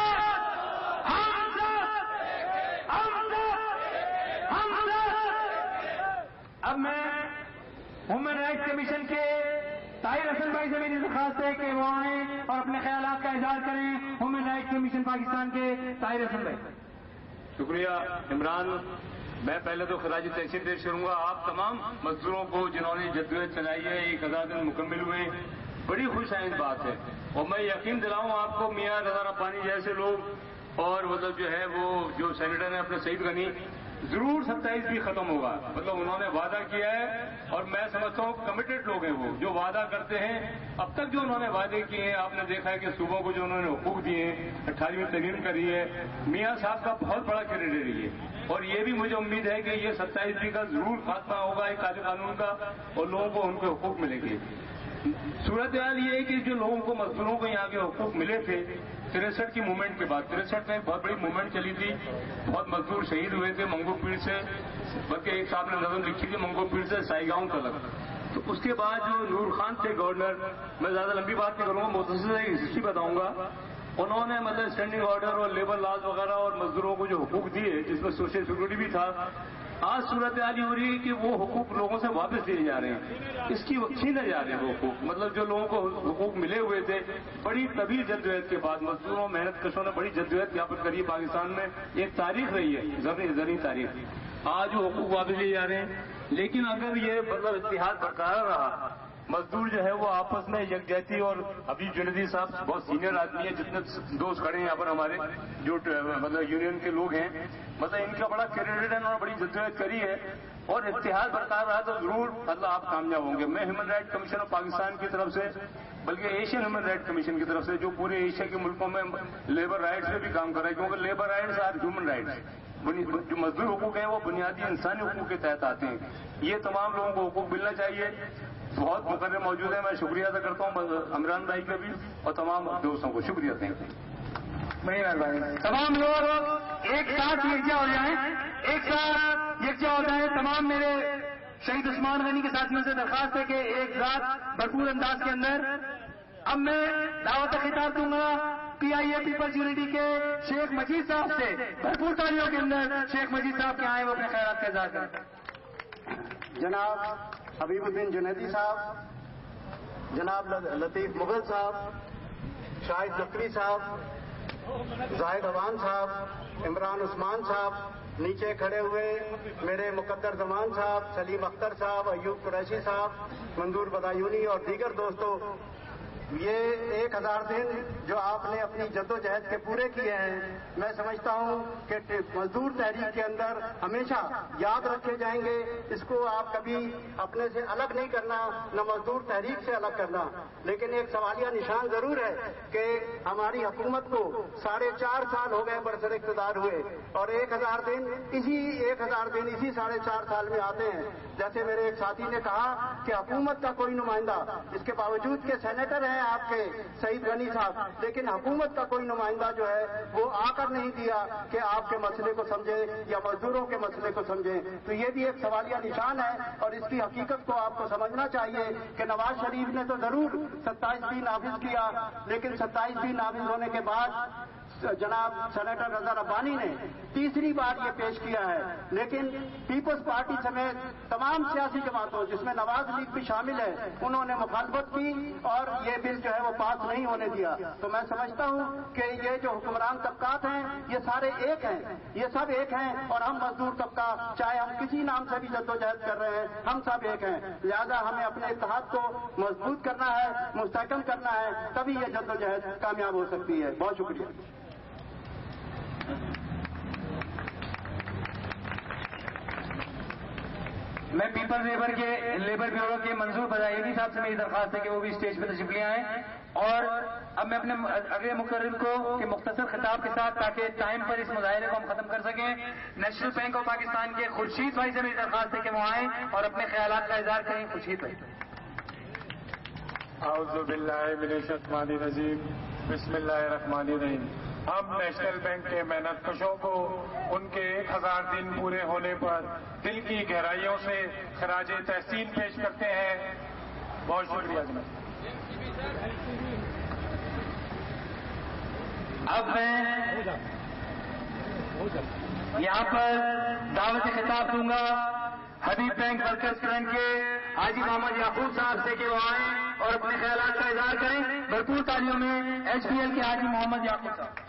اب میں ہیومن رائٹس کمیشن کے طاہر حسن بھائی سے میری درخواست ہے کہ وہ آئیں اور اپنے خیالات کا اظہار کریں۔ ہیومن رائٹس کمیشن پاکستان کے طاہر حسن بھائی۔ شکریہ عمران۔ میں پہلے تو خراج تحسین پیش کروں گا آپ تمام مزدوروں کو جنہوں نے جدوجہد چلائی ہے، 1000 دن مکمل ہوئے، بڑی خوش آئند بات ہے۔ اور میں یقین دلاؤں آپ کو، میاں رضا پانی جیسے لوگ اور مطلب جو ہے وہ جو سینیٹر ہیں اپنے سعید غنی، ضرور 27B ختم ہوگا۔ مطلب انہوں نے وعدہ کیا ہے اور میں سمجھتا ہوں کمیٹڈ لوگ ہیں وہ، جو وعدہ کرتے ہیں۔ اب تک جو انہوں نے وعدے کیے ہیں، آپ نے دیکھا ہے کہ صوبوں کو جو انہوں نے حقوق دیے ہیں، 18ویں ترمیم کری ہے، میاں صاحب کا بہت بڑا کریڈٹ ہے یہ۔ اور یہ بھی مجھے امید ہے کہ یہ 27B کا ضرور خاتمہ ہوگا ایک قاضی قانون کا، اور لوگوں کو ان کے حقوق ملیں گے۔ صورتحال یہ ہے کہ جو لوگوں کو مزدوروں کو یہاں کے حقوق ملے تھے 63 کی موومنٹ کے بعد، 63 میں بہت بڑی موومنٹ چلی تھی، بہت مزدور شہید ہوئے تھے منگو پیڑ سے، بلکہ ایک صاحب نے نظم لکھی تھی منگو پیڑ سے سائی گاؤں تلک۔ تو اس کے بعد جو نور خان تھے گورنر، میں زیادہ لمبی بات نہیں کروں گا، مختصر ایک ہسٹری بتاؤں گا۔ انہوں نے مطلب اسٹینڈنگ آرڈر اور لیبر لاز وغیرہ اور مزدوروں کو جو حقوق دیے، جس میں سوشل سیکورٹی بھی تھا، آج صورتحال یہ ہو رہی ہے کہ وہ حقوق لوگوں سے واپس لیے جا رہے ہیں، اس کی چھینے جا رہے ہیں وہ حقوق، مطلب جو لوگوں کو حقوق ملے ہوئے تھے بڑی طویل جدوجہد کے بعد مزدوروں محنت کشوں نے بڑی جدوجہد یہاں پر کری، پاکستان میں ایک تاریخ رہی ہے زرعی تاریخ، آج وہ حقوق واپس لیے جا رہے ہیں۔ لیکن اگر یہ مطلب اتحاد برقرار رہا، مزدور جو ہے وہ آپس میں یکجہتی، اور ابھی جنیدی صاحب بہت سینئر آدمی ہیں، جتنے دوست کھڑے ہیں یہاں پر ہمارے جو مطلب یونین کے لوگ ہیں، مطلب ان کا بڑا کریڈٹ ہے، انہوں نے بڑی جدوجہد کری ہے، اور اتحاد برقرار رہا تو ضرور مطلب آپ کامیاب ہوں گے۔ میں human right commission of Pakistan کی طرف سے، بلکہ ایشین ہیومن رائٹ کمیشن کی طرف سے، جو پورے ایشیا کے ملکوں میں لیبر رائٹس پہ بھی کام کر رہا ہے، کیونکہ labour rights are human rights, جو مزدور حقوق ہیں وہ بنیادی انسانی حقوق کے تحت آتے ہیں، یہ تمام لوگوں کو حقوق ملنا چاہیے۔ بہت مقرر موجود ہے، میں شکریہ ادا کرتا ہوں عمران بھائی کا بھی اور تمام دوستوں کو شکریہ تھینک یو۔ تمام لوگ ایک ساتھ یکجا ہو جائیں، ایک ساتھ یکجا ہو جائیں۔ تمام میرے شہید عثمان غنی کے ساتھیوں سے درخواست ہے کہ ایک ذات بھرپور انداز کے اندر اب میں دعوت خطاب دوں گا پی آئی اے پیپلز یونٹی کے شیخ مجید صاحب سے، بھرپور تالیوں کے اندر شیخ مجید صاحب کے آئے وہ اپنے خیالات کا اظہار کریں۔ جناب حبیب الدین جنیدی صاحب، جناب لطیف مغل صاحب، شاہد نقوی صاحب، زاہد عوان صاحب، عمران عثمان صاحب، نیچے کھڑے ہوئے میرے مقدر زمان صاحب، سلیم اختر صاحب، ایوب قریشی صاحب، منظور بدایونی اور دیگر دوستوں، یہ 1000 دن جو آپ نے اپنی جدوجہد کے پورے کیے ہیں، میں سمجھتا ہوں کہ مزدور تحریک کے اندر ہمیشہ یاد رکھے جائیں گے۔ اس کو آپ کبھی اپنے سے الگ نہیں کرنا، نہ مزدور تحریک سے الگ کرنا، لیکن ایک سوالیہ نشان ضرور ہے کہ ہماری حکومت کو 4.5 سال ہو گئے برسر اقتدار ہوئے، اور 1000 دن اسی 4.5 سال میں آتے ہیں۔ جیسے میرے ایک ساتھی نے کہا کہ حکومت کا کوئی نمائندہ، اس کے باوجود کہ سینیٹر ہیں آپ کے سعید غنی صاحب، لیکن حکومت کا کوئی نمائندہ جو ہے وہ آ کر نہیں دیا کہ آپ کے مسئلے کو سمجھے یا مزدوروں کے مسئلے کو سمجھیں۔ تو یہ بھی ایک سوالیہ نشان ہے، اور اس کی حقیقت کو آپ کو سمجھنا چاہیے کہ نواز شریف نے تو ضرور 27 نافذ کیا، لیکن 27 نافذ ہونے کے بعد جناب سینیٹر رضا ربانی نے تیسری بار یہ پیش کیا ہے، لیکن پیپلز پارٹی سمیت تمام سیاسی جماعتوں جس میں نواز لیگ بھی شامل ہے انہوں نے مخالفت کی اور یہ بل جو ہے وہ پاس نہیں ہونے دیا۔ تو میں سمجھتا ہوں کہ یہ جو حکمران طبقات ہیں یہ سارے ایک ہیں، یہ سب ایک ہیں، اور ہم مزدور طبقہ چاہے ہم کسی نام سے بھی جدوجہد کر رہے ہیں ہم سب ایک ہیں، لہذا ہمیں اپنے اتحاد کو مضبوط کرنا ہے، مستحکم کرنا ہے، تبھی یہ جدوجہد کامیاب ہو سکتی ہے۔ بہت شکریہ۔ میں پیپل لیبر بیورو کے منظور بدایونی صاحب سے میری درخواست ہے کہ وہ بھی اسٹیج پہ تشریف لے آئیں، اور اب میں اپنے اگلے مقرر کو کہ مختصر خطاب کے ساتھ تاکہ ٹائم پر اس مظاہرے کو ہم ختم کر سکیں، نیشنل بینک آف پاکستان کے خورشید بھائی سے میری درخواست ہے کہ وہ آئیں اور اپنے خیالات کا اظہار کریں۔ خورشید بھائی۔ اعوذ باللہ من الشیطان الرجیم، بسم اللہ الرحمن الرحیم۔ ہم نیشنل بینک کے محنت کشوں کو ان کے 1000 دن پورے ہونے پر دل کی گہرائیوں سے خراج تحسین پیش کرتے ہیں۔ بہت شکریہ جناب۔ اب میں یہاں پر دعوت خطاب دوں گا حبیب بینک ورکرز فرنٹ کے حاجی محمد یعقوب صاحب سے کہ وہ آئیں اور اپنے خیالات کا اظہار کریں۔ بھرپور تالیوں میں ایچ پی ایل کے حاجی محمد یعقوب صاحب۔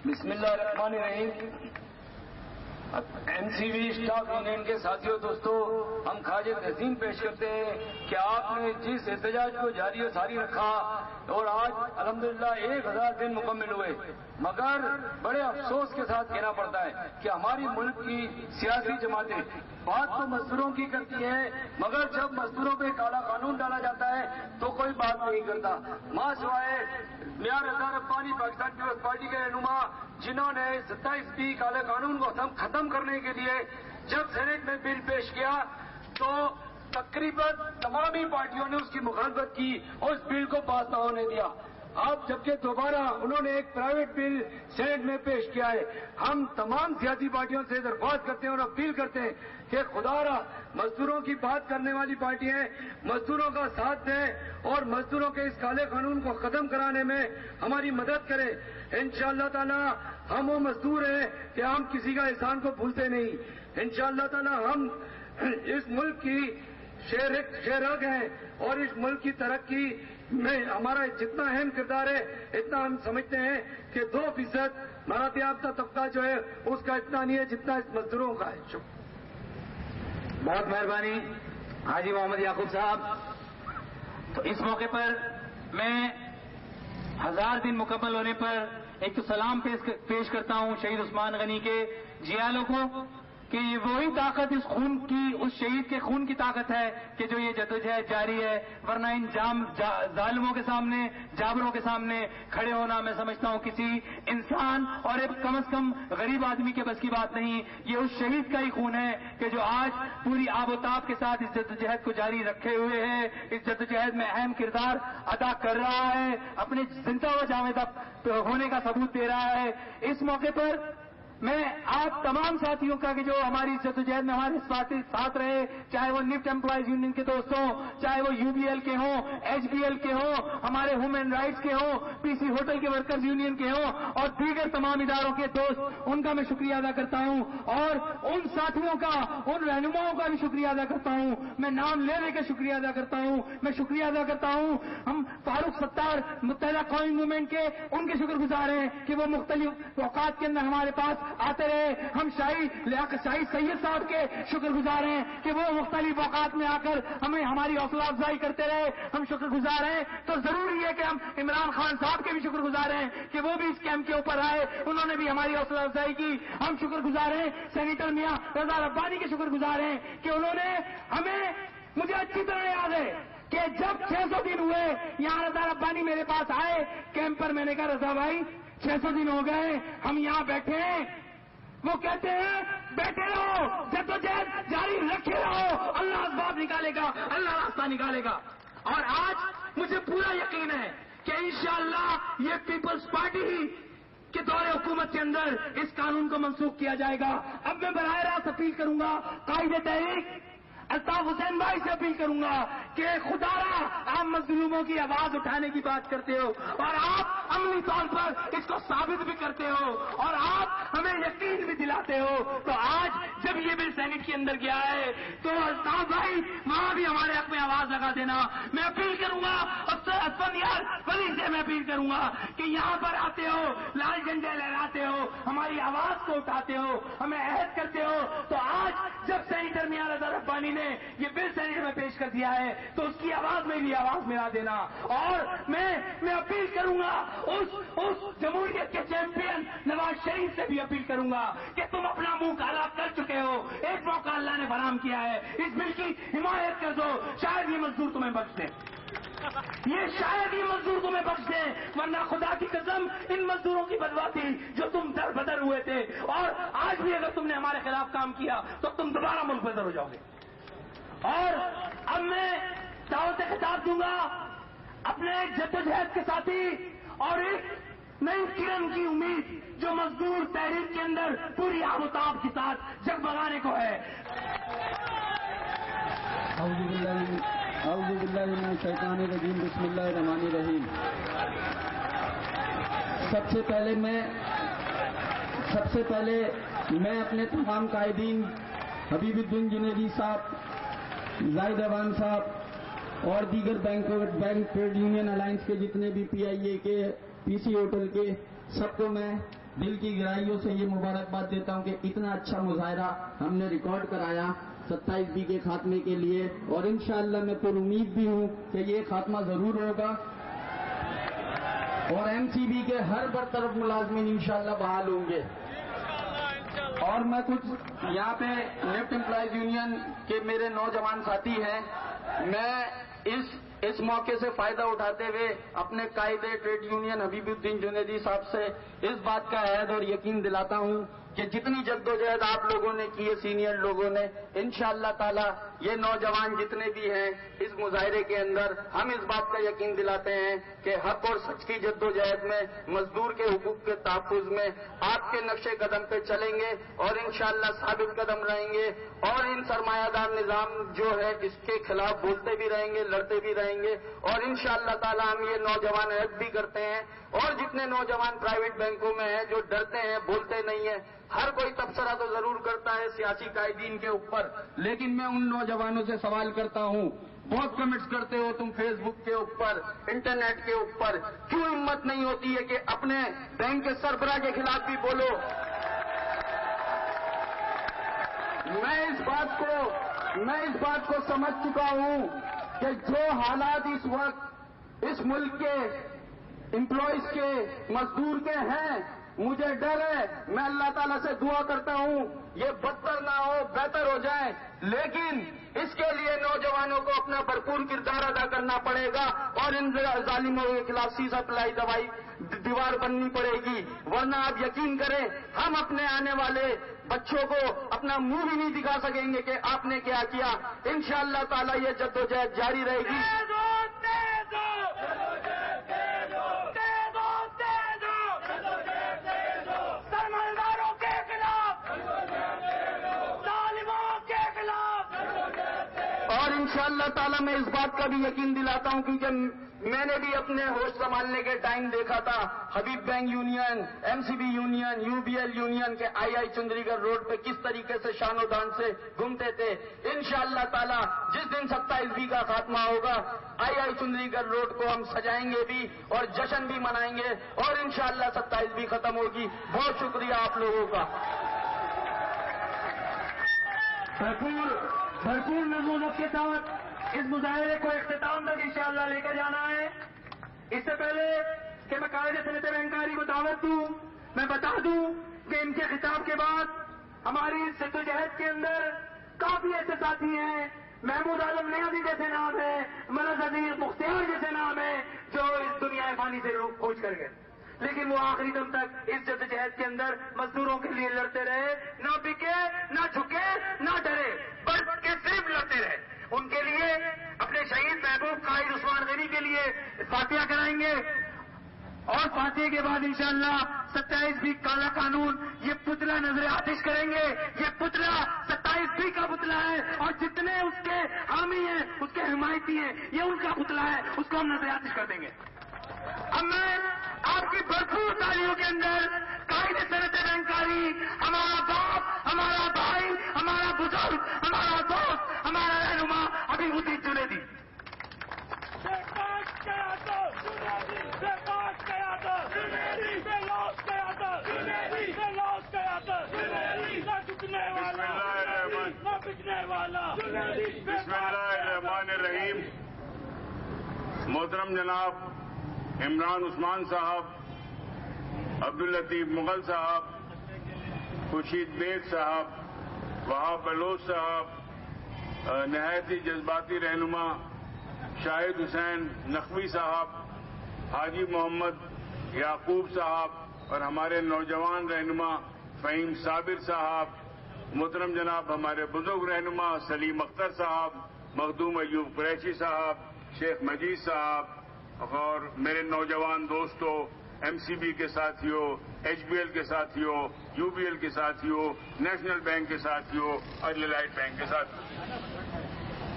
بسم اللہ الرحمن الرحیم۔ این سی وی اسٹاف یونین کے ساتھیوں دوستوں، ہم خراج تحسین پیش کرتے ہیں کہ آپ نے جس احتجاج کو جاری و ساری رکھا اور آج الحمدللہ 1000 دن مکمل ہوئے، مگر بڑے افسوس کے ساتھ کہنا پڑتا ہے کہ ہماری ملک کی سیاسی جماعتیں بات تو مزدوروں کی کرتی ہیں، مگر جب مزدوروں پہ کالا قانون ڈالا جاتا ہے تو کوئی بات نہیں کرتا، ماں سوائے میاں رضا ربانی پاکستان پیپلز پارٹی کے رہنما، جنہوں نے 27B کالے قانون کو ختم کرنے کے لیے جب سینٹ میں بل پیش کیا تو تقریباً تمام ہی پارٹیوں نے اس کی مخالفت کی اور اس بل کو پاس نہ ہونے دیا۔ اب جبکہ دوبارہ انہوں نے ایک پرائیویٹ بل سینٹ میں پیش کیا ہے، ہم تمام سیاسی پارٹیوں سے درخواست کرتے ہیں اور اپیل کرتے ہیں کہ خدا را مزدوروں کی بات کرنے والی پارٹیاں مزدوروں کا ساتھ دیں اور مزدوروں کے اس کالے قانون کو ختم کرانے میں ہماری مدد کریں۔ انشاءاللہ تعالی ہم وہ مزدور ہیں کہ ہم کسی کا احسان کو بھولتے نہیں۔ انشاءاللہ تعالی ہم اس ملک کی شہرگ ہیں اور اس ملک کی ترقی میں ہمارا جتنا اہم کردار ہے اتنا ہم سمجھتے ہیں کہ 2% مراعات یافتہ طبقہ جو ہے اس کا اتنا نہیں ہے جتنا اس مزدوروں کا ہے. بہت مہربانی حاجی محمد یعقوب صاحب. تو اس موقع پر میں 1000 دن مکمل ہونے پر ایک تو سلام پیش کرتا ہوں شہید عثمان غنی کے جیالوں کو کہ یہ وہی طاقت اس خون کی، اس شہید کے خون کی طاقت ہے کہ جو یہ جدوجہد جاری ہے، ورنہ ان ظالموں کے سامنے، جابروں کے سامنے کھڑے ہونا میں سمجھتا ہوں کسی انسان اور ایک کم از کم غریب آدمی کے بس کی بات نہیں. یہ اس شہید کا ہی خون ہے کہ جو آج پوری آب و تاب کے ساتھ اس جدوجہد کو جاری رکھے ہوئے ہے، اس جدوجہد میں اہم کردار ادا کر رہا ہے، اپنے زندہ و جاوید ہونے کا ثبوت دے رہا ہے. اس موقع پر میں آپ تمام ساتھیوں کا کہ جو ہماری جدوجہد میں ہمارے ساتھ رہے، چاہے وہ نفٹ امپلائیز یونین کے دوست ہوں، چاہے وہ UBL کے ہوں، HBL کے ہوں، ہمارے ہیومن رائٹس کے ہوں، PC ہوٹل کے ورکرز یونین کے ہوں اور دیگر تمام اداروں کے دوست، ان کا میں شکریہ ادا کرتا ہوں اور ان ساتھیوں کا، ان رہنماؤں کا بھی شکریہ ادا کرتا ہوں. میں نام لینے کا شکریہ ادا کرتا ہوں. میں شکریہ ادا کرتا ہوں ہم فاروق ستار متحدہ قومی موومنٹ کے، ان کے شکر گزار ہیں کہ وہ مختلف اوقات کے اندر ہمارے پاس آتے رہے. ہم لیاقت شاہی سید صاحب کے شکر گزار ہیں کہ وہ مختلف اوقات میں آ کر ہمیں ہماری حوصلہ افزائی کرتے رہے. ہم شکر گزار ہیں. تو ضروری ہے کہ ہم عمران خان صاحب کے بھی شکر گزار ہیں کہ وہ بھی اس کیمپ کے اوپر آئے، انہوں نے بھی ہماری حوصلہ افزائی کی. ہم شکر گزار ہیں سینیٹر میاں رضا ربانی کے شکر گزار ہیں کہ انہوں نے ہمیں، مجھے اچھی طرح یاد ہے کہ جب 600 دن ہوئے یہاں رضا ربانی میرے پاس آئے کیمپ پر، میں نے کہا رضا بھائی 600 دن ہو گئے ہم یہاں بیٹھے ہیں. وہ کہتے ہیں بیٹھے رہو، جدوجہد جاری رکھے رہو، اللہ اسباب نکالے گا، اللہ راستہ نکالے گا. اور آج مجھے پورا یقین ہے کہ انشاءاللہ یہ پیپلز پارٹی ہی کے دور حکومت کے اندر اس قانون کو منسوخ کیا جائے گا. اب میں براہ راست اپیل کروں گا قائد تحریک الطاف حسین بھائی سے اپیل کروں گا کہ خدا را آپ مظلوموں کی آواز اٹھانے کی بات کرتے ہو اور آپ عملی طور پر اس کو ثابت بھی کرتے ہو اور آپ ہمیں یقین بھی دلاتے ہو. تو آج جب یہ بل سینٹ کے اندر گیا ہے تو الطاف بھائی وہاں بھی ہمارے حق میں آواز لگا دینا. میں اپیل کروں گا یار ولی سے میں اپیل کروں گا کہ یہاں پر آتے ہو، لال جھنڈے لہراتے ہو، ہماری آواز کو اٹھاتے ہو، ہمیں عہد کرتے ہو. تو آج جب سینیٹر میاں رضا ربانی نے یہ بل سینٹ میں پیش کر دیا ہے تو اس کی آواز میں بھی آواز ملا دینا. اور میں اپیل کروں گا اس جمہوریت کے چیمپئن نواز شریف سے بھی اپیل کروں گا کہ تم اپنا منہ کالا کر چکے ہو، ایک موقع اللہ نے فراہم کیا ہے، اس بل کی حمایت کر دو. شاید یہ مزدور تمہیں بخش دیں، شاید یہ مزدور تمہیں بخش دیں، ورنہ خدا کی قسم ان مزدوروں کی بدوا تھی جو تم در بدر ہوئے تھے. اور آج بھی اگر تم نے ہمارے خلاف کام کیا تو تم دوبارہ ملک بدر ہو جاؤ گے. اور اب میں دعوت خطاب دوں گا اپنے جدوجہد کے ساتھی اور ایک نئی کرن کی امید جو مزدور تحریک کے اندر پوری آب و تاب کے ساتھ جگمگانے کو ہے. اعوذ باللہ من الشیطان الرجیم، بسم اللہ الرحمن الرحیم. سب سے پہلے میں اپنے تمام قائدین حبیب الدین جنیدی صاحب، زاہد ایوان صاحب اور دیگر بینک ٹریڈ یونین الائنس کے جتنے بھی PIA کے، PC ہوٹل کے، سب کو میں دل کی گہرائیوں سے یہ مبارکباد دیتا ہوں کہ اتنا اچھا مظاہرہ ہم نے ریکارڈ کرایا 27B کے خاتمے کے لیے. اور انشاءاللہ میں پر امید بھی ہوں کہ یہ خاتمہ ضرور ہوگا اور MCB کے ہر برطرف ملازمین انشاءاللہ بحال ہوں گے. اور میں کچھ یہاں پہ نفٹ امپلائیز یونین کے میرے نوجوان ساتھی ہیں، میں اس موقع سے فائدہ اٹھاتے ہوئے اپنے قائد ٹریڈ یونین حبیب الدین جنیدی صاحب سے اس بات کا عہد اور یقین دلاتا ہوں کہ جتنی جدوجہد آپ لوگوں نے کی ہے، سینئر لوگوں نے، انشاءاللہ تعالی یہ نوجوان جتنے بھی ہیں اس مظاہرے کے اندر، ہم اس بات کا یقین دلاتے ہیں کہ حق اور سچ کی جدوجہد میں، مزدور کے حقوق کے تحفظ میں آپ کے نقش قدم پہ چلیں گے اور انشاءاللہ ثابت قدم رہیں گے اور ان سرمایہ دار نظام جو ہے اس کے خلاف بولتے بھی رہیں گے، لڑتے بھی رہیں گے. اور انشاءاللہ تعالی ہم یہ نوجوان عہد بھی کرتے ہیں اور جتنے نوجوان پرائیویٹ بینکوں میں ہیں جو ڈرتے ہیں، بولتے نہیں ہیں، ہر کوئی تبصرہ تو ضرور کرتا ہے سیاسی قائدین کے اوپر، لیکن میں ان نوجوانوں سے سوال کرتا ہوں، بہت کمنٹس کرتے ہو تم فیس بک کے اوپر، انٹرنیٹ کے اوپر، کیوں ہمت نہیں ہوتی ہے کہ اپنے بینک کے سربراہ کے خلاف بھی بولو؟ میں اس بات کو سمجھ چکا ہوں کہ جو حالات اس وقت اس ملک کے امپلائیز کے، مزدور کے ہیں، مجھے ڈر ہے، میں اللہ تعالیٰ سے دعا کرتا ہوں یہ بدتر نہ ہو، بہتر ہو جائے، لیکن اس کے لیے نوجوانوں کو اپنا بھرپور کردار ادا کرنا پڑے گا اور ان ظالموں کے خلاف سیزا پلائی دیوار بننی پڑے گی، ورنہ آپ یقین کریں ہم اپنے آنے والے بچوں کو اپنا منہ بھی نہیں دکھا سکیں گے کہ آپ نے کیا کیا۔ انشاءاللہ تعالی یہ جدوجہد جاری رہے گی۔ سرمایداروں کے خلاف، ظالموں کے خلاف، اور انشاءاللہ تعالی میں اس بات کا بھی یقین دلاتا ہوں کیونکہ میں نے بھی اپنے ہوش سنبھالنے کے ٹائم دیکھا تھا Habib bank union, M C B union, U B L union کے آئی چندری گڑھ روڈ پہ کس طریقے سے شان و دان سے گھومتے تھے۔ انشاءاللہ تعالی جس دن 27 کا خاتمہ ہوگا، آئی چندری گڑھ روڈ کو ہم سجائیں گے بھی اور جشن بھی منائیں گے اور انشاءاللہ 27 بھی ختم ہوگی۔ بہت شکریہ آپ لوگوں کا۔ بھرپور نظم کے ساتھ اس مظاہرے کو اختتام تک انشاءاللہ لے کر جانا ہے۔ اس سے پہلے کہ میں قائد صنعت بینکاری کو دعوت دوں، میں بتا دوں کہ ان کے خطاب کے بعد ہماری اس جدوجہد کے اندر کافی ایسے ساتھی ہیں، محمود عالم نیازی جیسے نام ہے، ملک عزیز مختار جیسے نام ہے، جو اس دنیا فانی سے روح کھوج کر گئے، لیکن وہ آخری دم تک اس جدوجہد کے اندر مزدوروں کے لیے لڑتے رہے، نہ بکے، نہ جھکے، نہ ڈرے، بڑھ کے صرف لڑتے رہے۔ ان کے لیے اپنے شہید محبوب قائد عثمان غنی کے لیے فاتحہ کرائیں گے اور فاتحے کے بعد انشاءاللہ 27 کالا قانون یہ پتلا نظر آتش کریں گے۔ یہ پتلا 27 کا پتلا ہے اور جتنے اس کے حامی ہیں، اس کے حمایتی ہیں، یہ ان کا پتلا ہے، اس کو ہم نظر آتش کر دیں گے۔ اب میں آپ کی بھرپور تالیوں کے اندر قائد صنعت بینکاری، ہمارا باپ، ہمارا بھائی، ہمارا بزرگ، ہمارا دوست، ہمارا رہنما ابھی الدین جنیدی۔ بسم اللہ الرحمن الرحیم۔ محترم جناب عمران عثمان صاحب، عبداللطیف مغل صاحب، خورشید بیگ صاحب، وہاب بلوچ صاحب، نہایت ہی جذباتی رہنما شاہد حسین نقوی صاحب، حاجی محمد یعقوب صاحب اور ہمارے نوجوان رہنما فہیم صابر صاحب، محترم جناب ہمارے بزرگ رہنما سلیم اختر صاحب، مخدوم ایوب قریشی صاحب، شیخ مجید صاحب اور میرے نوجوان دوستوں، ایم سی بی کے ساتھیوں، ایچ بی ایل کے ساتھیوں، یو بی ایل کے ساتھیوں، نیشنل بینک کے ساتھیوں اور للائٹ بینک کے ساتھیوں۔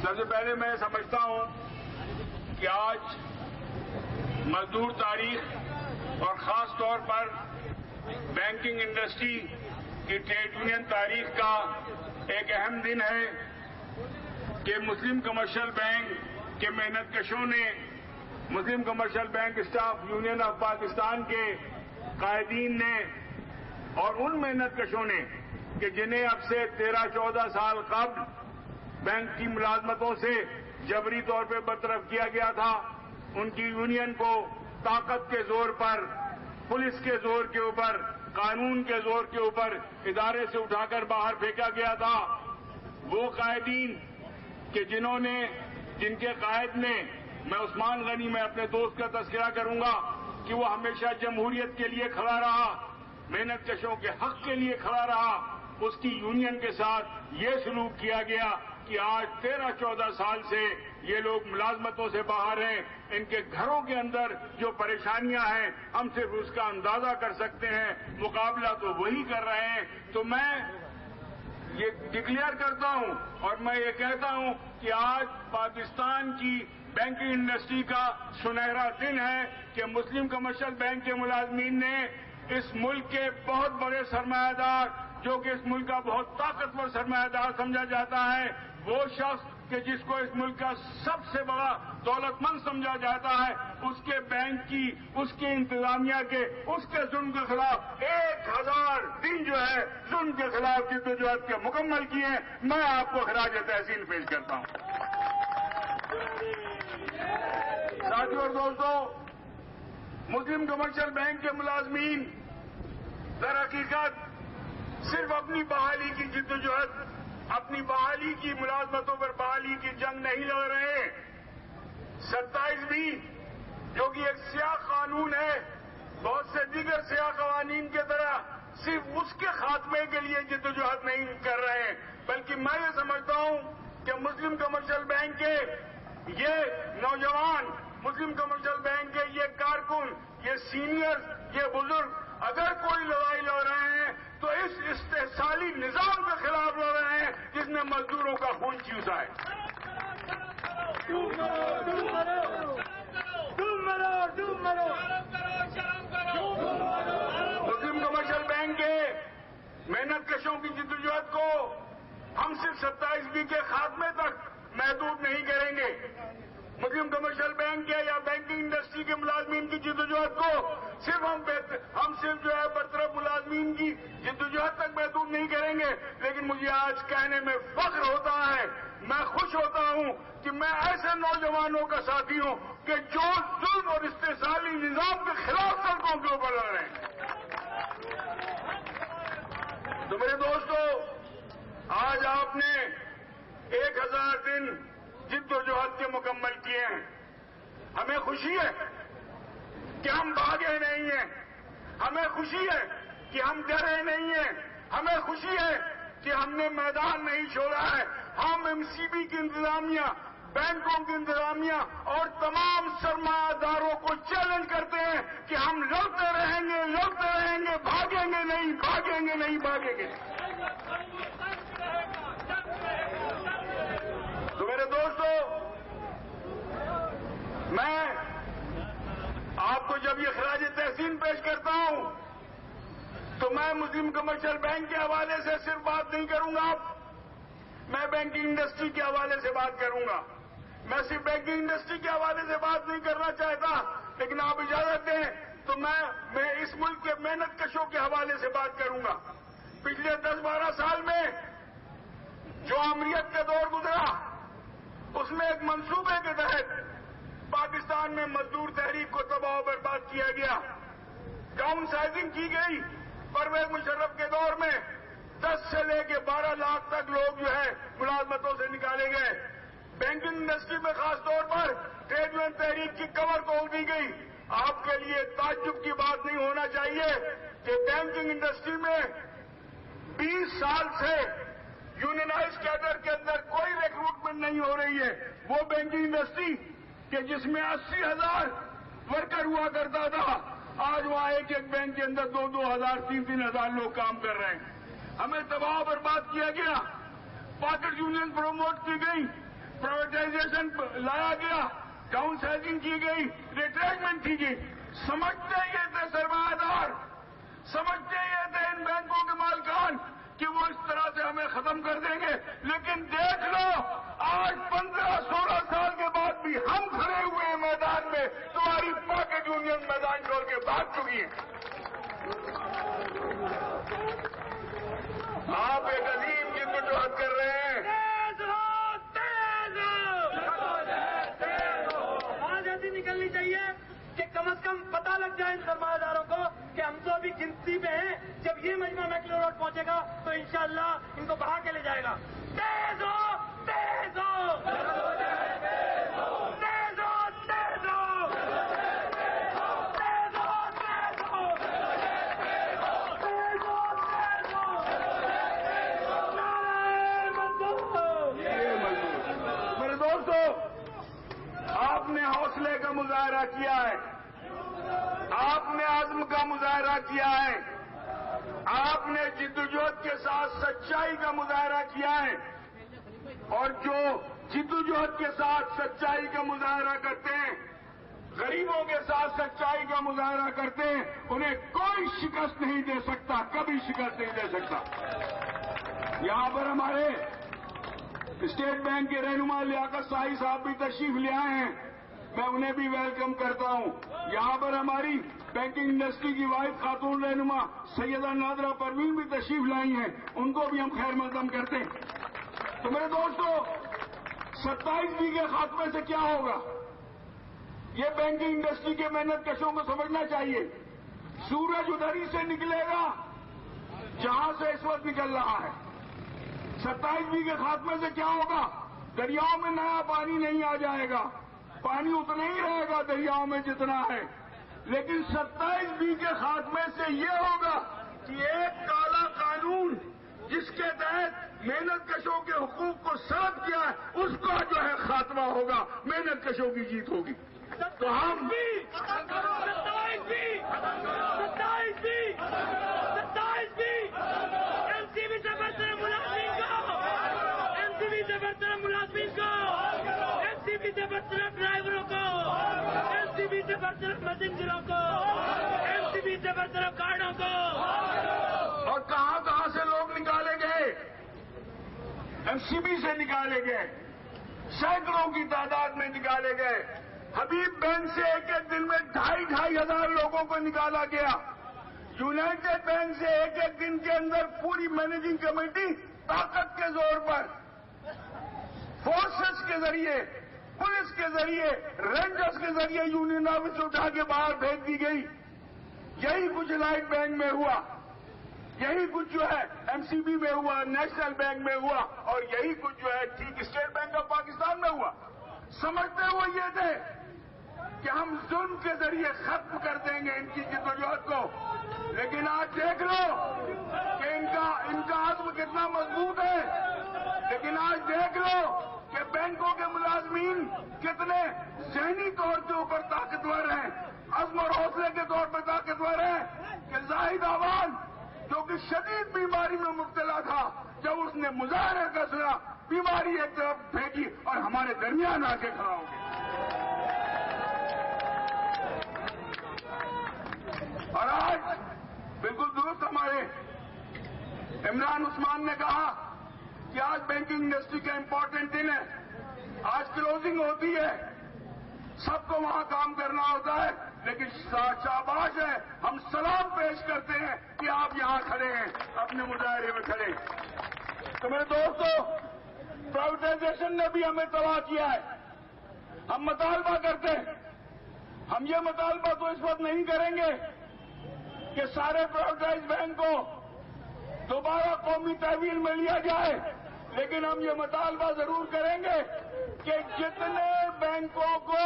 سب سے پہلے میں سمجھتا ہوں کہ آج مزدور تاریخ اور خاص طور پر بینکنگ انڈسٹری کی ٹریڈ یونین تاریخ کا ایک اہم دن ہے کہ مسلم کمرشل بینک کے محنت کشوں نے، Muslim commercial bank staff union of Pakistan کے قائدین نے اور ان محنت کشوں نے کہ جنہیں اب سے 13-14 سال قبل بینک کی ملازمتوں سے جبری طور پہ برطرف کیا گیا تھا، ان کی یونین کو طاقت کے زور پر، پولیس کے زور کے اوپر، قانون کے زور کے اوپر ادارے سے اٹھا کر باہر پھینکا گیا تھا۔ وہ قائدین کہ جن کے قائد نے، میں عثمان غنی میں اپنے دوست کا تذکرہ کروں گا کہ وہ ہمیشہ جمہوریت کے لیے کھڑا رہا، محنت کشوں کے حق کے لیے کھڑا رہا، اس کی یونین کے ساتھ یہ سلوک کیا گیا کہ آج 13-14 سال سے یہ لوگ ملازمتوں سے باہر ہیں، ان کے گھروں کے اندر جو پریشانیاں ہیں ہم صرف اس کا اندازہ کر سکتے ہیں، مقابلہ تو وہی کر رہے ہیں۔ تو میں یہ ڈکلیئر کرتا ہوں اور میں یہ کہتا ہوں کہ آج پاکستان کی بینکنگ انڈسٹری کا سنہرا دن ہے کہ مسلم کمرشل بینک کے ملازمین نے اس ملک کے بہت بڑے سرمایہ دار، جو کہ اس ملک کا بہت طاقتور سرمایہ دار سمجھا جاتا ہے، وہ شخص کہ جس کو اس ملک کا سب سے بڑا دولت مند سمجھا جاتا ہے، اس کے بینک کی، اس کی انتظامیہ کے، اس کے ظلم کے خلاف 1000 دن جو ہے ظلم کے خلاف جدوجہد کے مکمل کیے ہیں. میں آپ کو خراج تحسین پیش کرتا ہوں. ساتھیوں اور دوستوں، مسلم کمرشل بینک کے ملازمین در حقیقت صرف اپنی بحالی کی جدوجہد، اپنی بحالی کی ملازمتوں پر بحالی کی جنگ نہیں لڑ رہے. 27 جو کہ ایک سیاہ قانون ہے، بہت سے دیگر سیاہ قوانین کی طرح صرف اس کے خاتمے کے لیے جدوجہد نہیں کر رہے ہیں، بلکہ میں یہ سمجھتا ہوں کہ مسلم کمرشل بینک کے یہ نوجوان، مسلم کمرشل بینک کے یہ کارکن، یہ سینئر، یہ بزرگ اگر کوئی لڑائی لڑ رہے ہیں تو اس استحصالی نظام کے خلاف لڑ رہے ہیں جس نے مزدوروں کا خون چوسا ہے. مسلم کمرشل بینک کے محنت کشوں کی جدوجہد کو ہم صرف 27 کے خاتمے تک محدود نہیں کریں گے. مسلم کمرشل بینک کے یا بینکنگ انڈسٹری کے ملازمین کی جدوجہد کو ہم صرف جو ہے برطرف ملازمین کی جدوجہد تک محدود نہیں کریں گے. لیکن مجھے آج کہنے میں فخر ہوتا ہے، میں خوش ہوتا ہوں کہ میں ایسے نوجوانوں کا ساتھی ہوں کہ جو ظلم اور استحصالی نظام کے خلاف سڑکوں کے اوپر لڑ رہے ہیں. تو میرے دوستو، آج آپ نے 1000 دن جدوجہد کے مکمل کیے ہیں. ہمیں خوشی ہے کہ ہم بھاگے نہیں ہیں، ہمیں خوشی ہے کہ ہم ڈرے نہیں ہیں، ہمیں خوشی ہے کہ ہم نے میدان نہیں چھوڑا ہے. ہم MCB کی انتظامیہ، بینکوں کی انتظامیہ اور تمام سرمایہ داروں کو چیلنج کرتے ہیں کہ ہم لڑتے رہیں گے، بھاگیں گے نہیں. تو میرے دوستو، میں آپ کو جب یہ خراج تحسین پیش کرتا ہوں تو میں مسلم کمرشل بینک کے حوالے سے صرف بات نہیں کروں گا، میں بینکنگ انڈسٹری کے حوالے سے بات کروں گا. میں صرف بینکنگ انڈسٹری کے حوالے سے بات نہیں کرنا چاہتا، لیکن آپ اجازت دیں تو میں اس ملک کے محنت کشوں کے حوالے سے بات کروں گا. پچھلے 10-12 سال میں جو امریت کا دور گزرا، اس میں ایک منصوبے کے تحت پاکستان میں مزدور تحریک کو تباہ و برباد کیا گیا. ڈاؤن سائزنگ کی گئی. پرویز مشرف کے دور میں 10 سے لے کے 12 لاکھ تک لوگ جو ہے ملازمتوں سے نکالے گئے. بینکنگ انڈسٹری میں خاص طور پر ٹریڈ یونین تحریک کی کمر کھول دی گئی. آپ کے لیے تعجب کی بات نہیں ہونا چاہیے کہ بینکنگ انڈسٹری میں 20 سال سے یونینائز کیڈر کے اندر کوئی ریکروٹمنٹ نہیں ہو رہی ہے. وہ بینکنگ انڈسٹری کہ جس میں 80,000 ورکر ہوا کرتا تھا، آج وہاں ایک بینک کے اندر 2,000 3,000 لوگ کام کر رہے ہیں. ہمیں تباہ برباد کیا گیا. پاکٹ یونین پروموٹ کی گئی، پرائیویٹائزیشن لایا گیا، ڈاؤن سائزنگ کی گئی، ریٹریسمنٹ کی گئی. سمجھتے یہ تھے سرمایہ دار، سمجھتے یہ تھے ان بینکوں کے مالکان کہ وہ اس طرح سے ہمیں ختم کر دیں گے. لیکن دیکھ لو، آج 15-16 سال کے بعد بھی ہم کھڑے ہوئے ہیں میدان میں. تمہاری پاکٹ یونین میدان چھوڑ کے بھاگ چکی ہے. آپ ایک عظیم جدوجہد کر رہے ہیں. آج ایسی نکلنی چاہیے کہ کم از کم پتہ لگ جائے ان سرمایہ داروں کو کہ ہم تو ابھی گنتی میں ہیں. جب یہ مجمع میکلو روڈ پہنچے گا تو انشاءاللہ ان کو بہا کے لے جائے گا. تیز ہو، تیز ہو، تیز ہو، تیز ہو، تیز ہو، تیز ہو، میرے دوستو، آپ نے حوصلے کا مظاہرہ کیا ہے، آپ نے عزم کا مظاہرہ کیا ہے، آپ نے جدوجہد کے ساتھ سچائی کا مظاہرہ کیا ہے. اور جو جدوجہد کے ساتھ سچائی کا مظاہرہ کرتے ہیں، غریبوں کے ساتھ سچائی کا مظاہرہ کرتے ہیں، انہیں کوئی شکست نہیں دے سکتا، کبھی شکست نہیں دے سکتا۔ یہاں پر ہمارے اسٹیٹ بینک کے رہنما لیاقت صاحب صاحب بھی تشریف لے آئے ہیں، میں انہیں بھی ویلکم کرتا ہوں۔ یہاں پر ہماری بینکنگ انڈسٹری کی واحد خاتون رہنما سیدہ نادرہ پروین بھی تشریف لائی ہیں، ان کو بھی ہم خیر مقدم کرتے ہیں۔ تو میرے دوستو، 27B کے خاتمے سے کیا ہوگا، یہ بینکنگ انڈسٹری کے محنت کشوں کو سمجھنا چاہیے۔ سورج ادھر ہی سے نکلے گا جہاں سے اس وقت نکل رہا ہے۔ 27B کے خاتمے سے کیا ہوگا، دریاؤں میں نیا پانی نہیں آ جائے گا، پانی اتنا ہی رہے گا دریاؤں میں جتنا ہے، لیکن 27B کے خاتمے سے یہ ہوگا کہ ایک کالا قانون جس کے تحت محنت کشوں کے حقوق کو سلب کیا ہے، اس کا جو ہے خاتمہ ہوگا، محنت کشوں کی جیت ہوگی۔ تو ہم ڈرائیوروں کو، MCB سے برطرف مسنجروں کو، MCB سے برطرف گارڈوں کو، اور کہاں کہاں سے لوگ نکالے گئے، MCB سے نکالے گئے، سینکڑوں کی تعداد میں نکالے گئے۔ حبیب بینک سے ایک ایک دن میں 2,500 ہزار لوگوں کو نکالا گیا۔ یونائٹڈ بینک سے ایک ایک دن کے اندر پوری مینیجنگ کمیٹی طاقت کے زور پر، فورسز کے ذریعے، پولیس کے ذریعے، رینجرز کے ذریعے یونین آفس اٹھا کے باہر بھیج دی گئی۔ یہی کچھ لائٹ بینک میں ہوا، یہی کچھ جو ہے MCB میں ہوا، نیشنل بینک میں ہوا، اور یہی کچھ جو ہے ٹھیک اسٹیٹ بینک آف پاکستان میں ہوا۔ سمجھتے وہ یہ تھے کہ ہم ظلم کے ذریعے ختم کر دیں گے ان کی جدوجہد کو، لیکن آج دیکھ لو کہ ان کا عزم کتنا مضبوط ہے۔ لیکن آج دیکھ لو کہ بینکوں کے ملازمین کتنے ذہنی طور کے اوپر طاقتور ہیں، عزم اور حوصلے کے طور پر طاقتور ہیں، کہ زاہد آوان جو کہ شدید بیماری میں مبتلا تھا، جب اس نے مظاہرے کا سنا، بیماری ایک طرف پھینکی اور ہمارے درمیان آ کے کھڑا ہو گیا۔ اور آج بالکل درست ہمارے عمران عثمان نے کہا کہ آج بینکنگ انڈسٹری کا امپورٹنٹ دن ہے، آج کلوزنگ ہوتی ہے، سب کو وہاں کام کرنا ہوتا ہے، لیکن شاباش ہے، ہم سلام پیش کرتے ہیں کہ آپ یہاں کھڑے ہیں، اپنے مظاہرے میں کھڑے ہیں۔ تو میرے دوستو، پرائیویٹائزیشن نے بھی ہمیں تباہ کیا ہے۔ ہم مطالبہ کرتے ہیں، ہم یہ مطالبہ تو اس وقت نہیں کریں گے کہ سارے پرائیویٹائز بینک کو دوبارہ قومی تحویل میں لیا جائے، لیکن ہم یہ مطالبہ ضرور کریں گے کہ جتنے بینکوں کو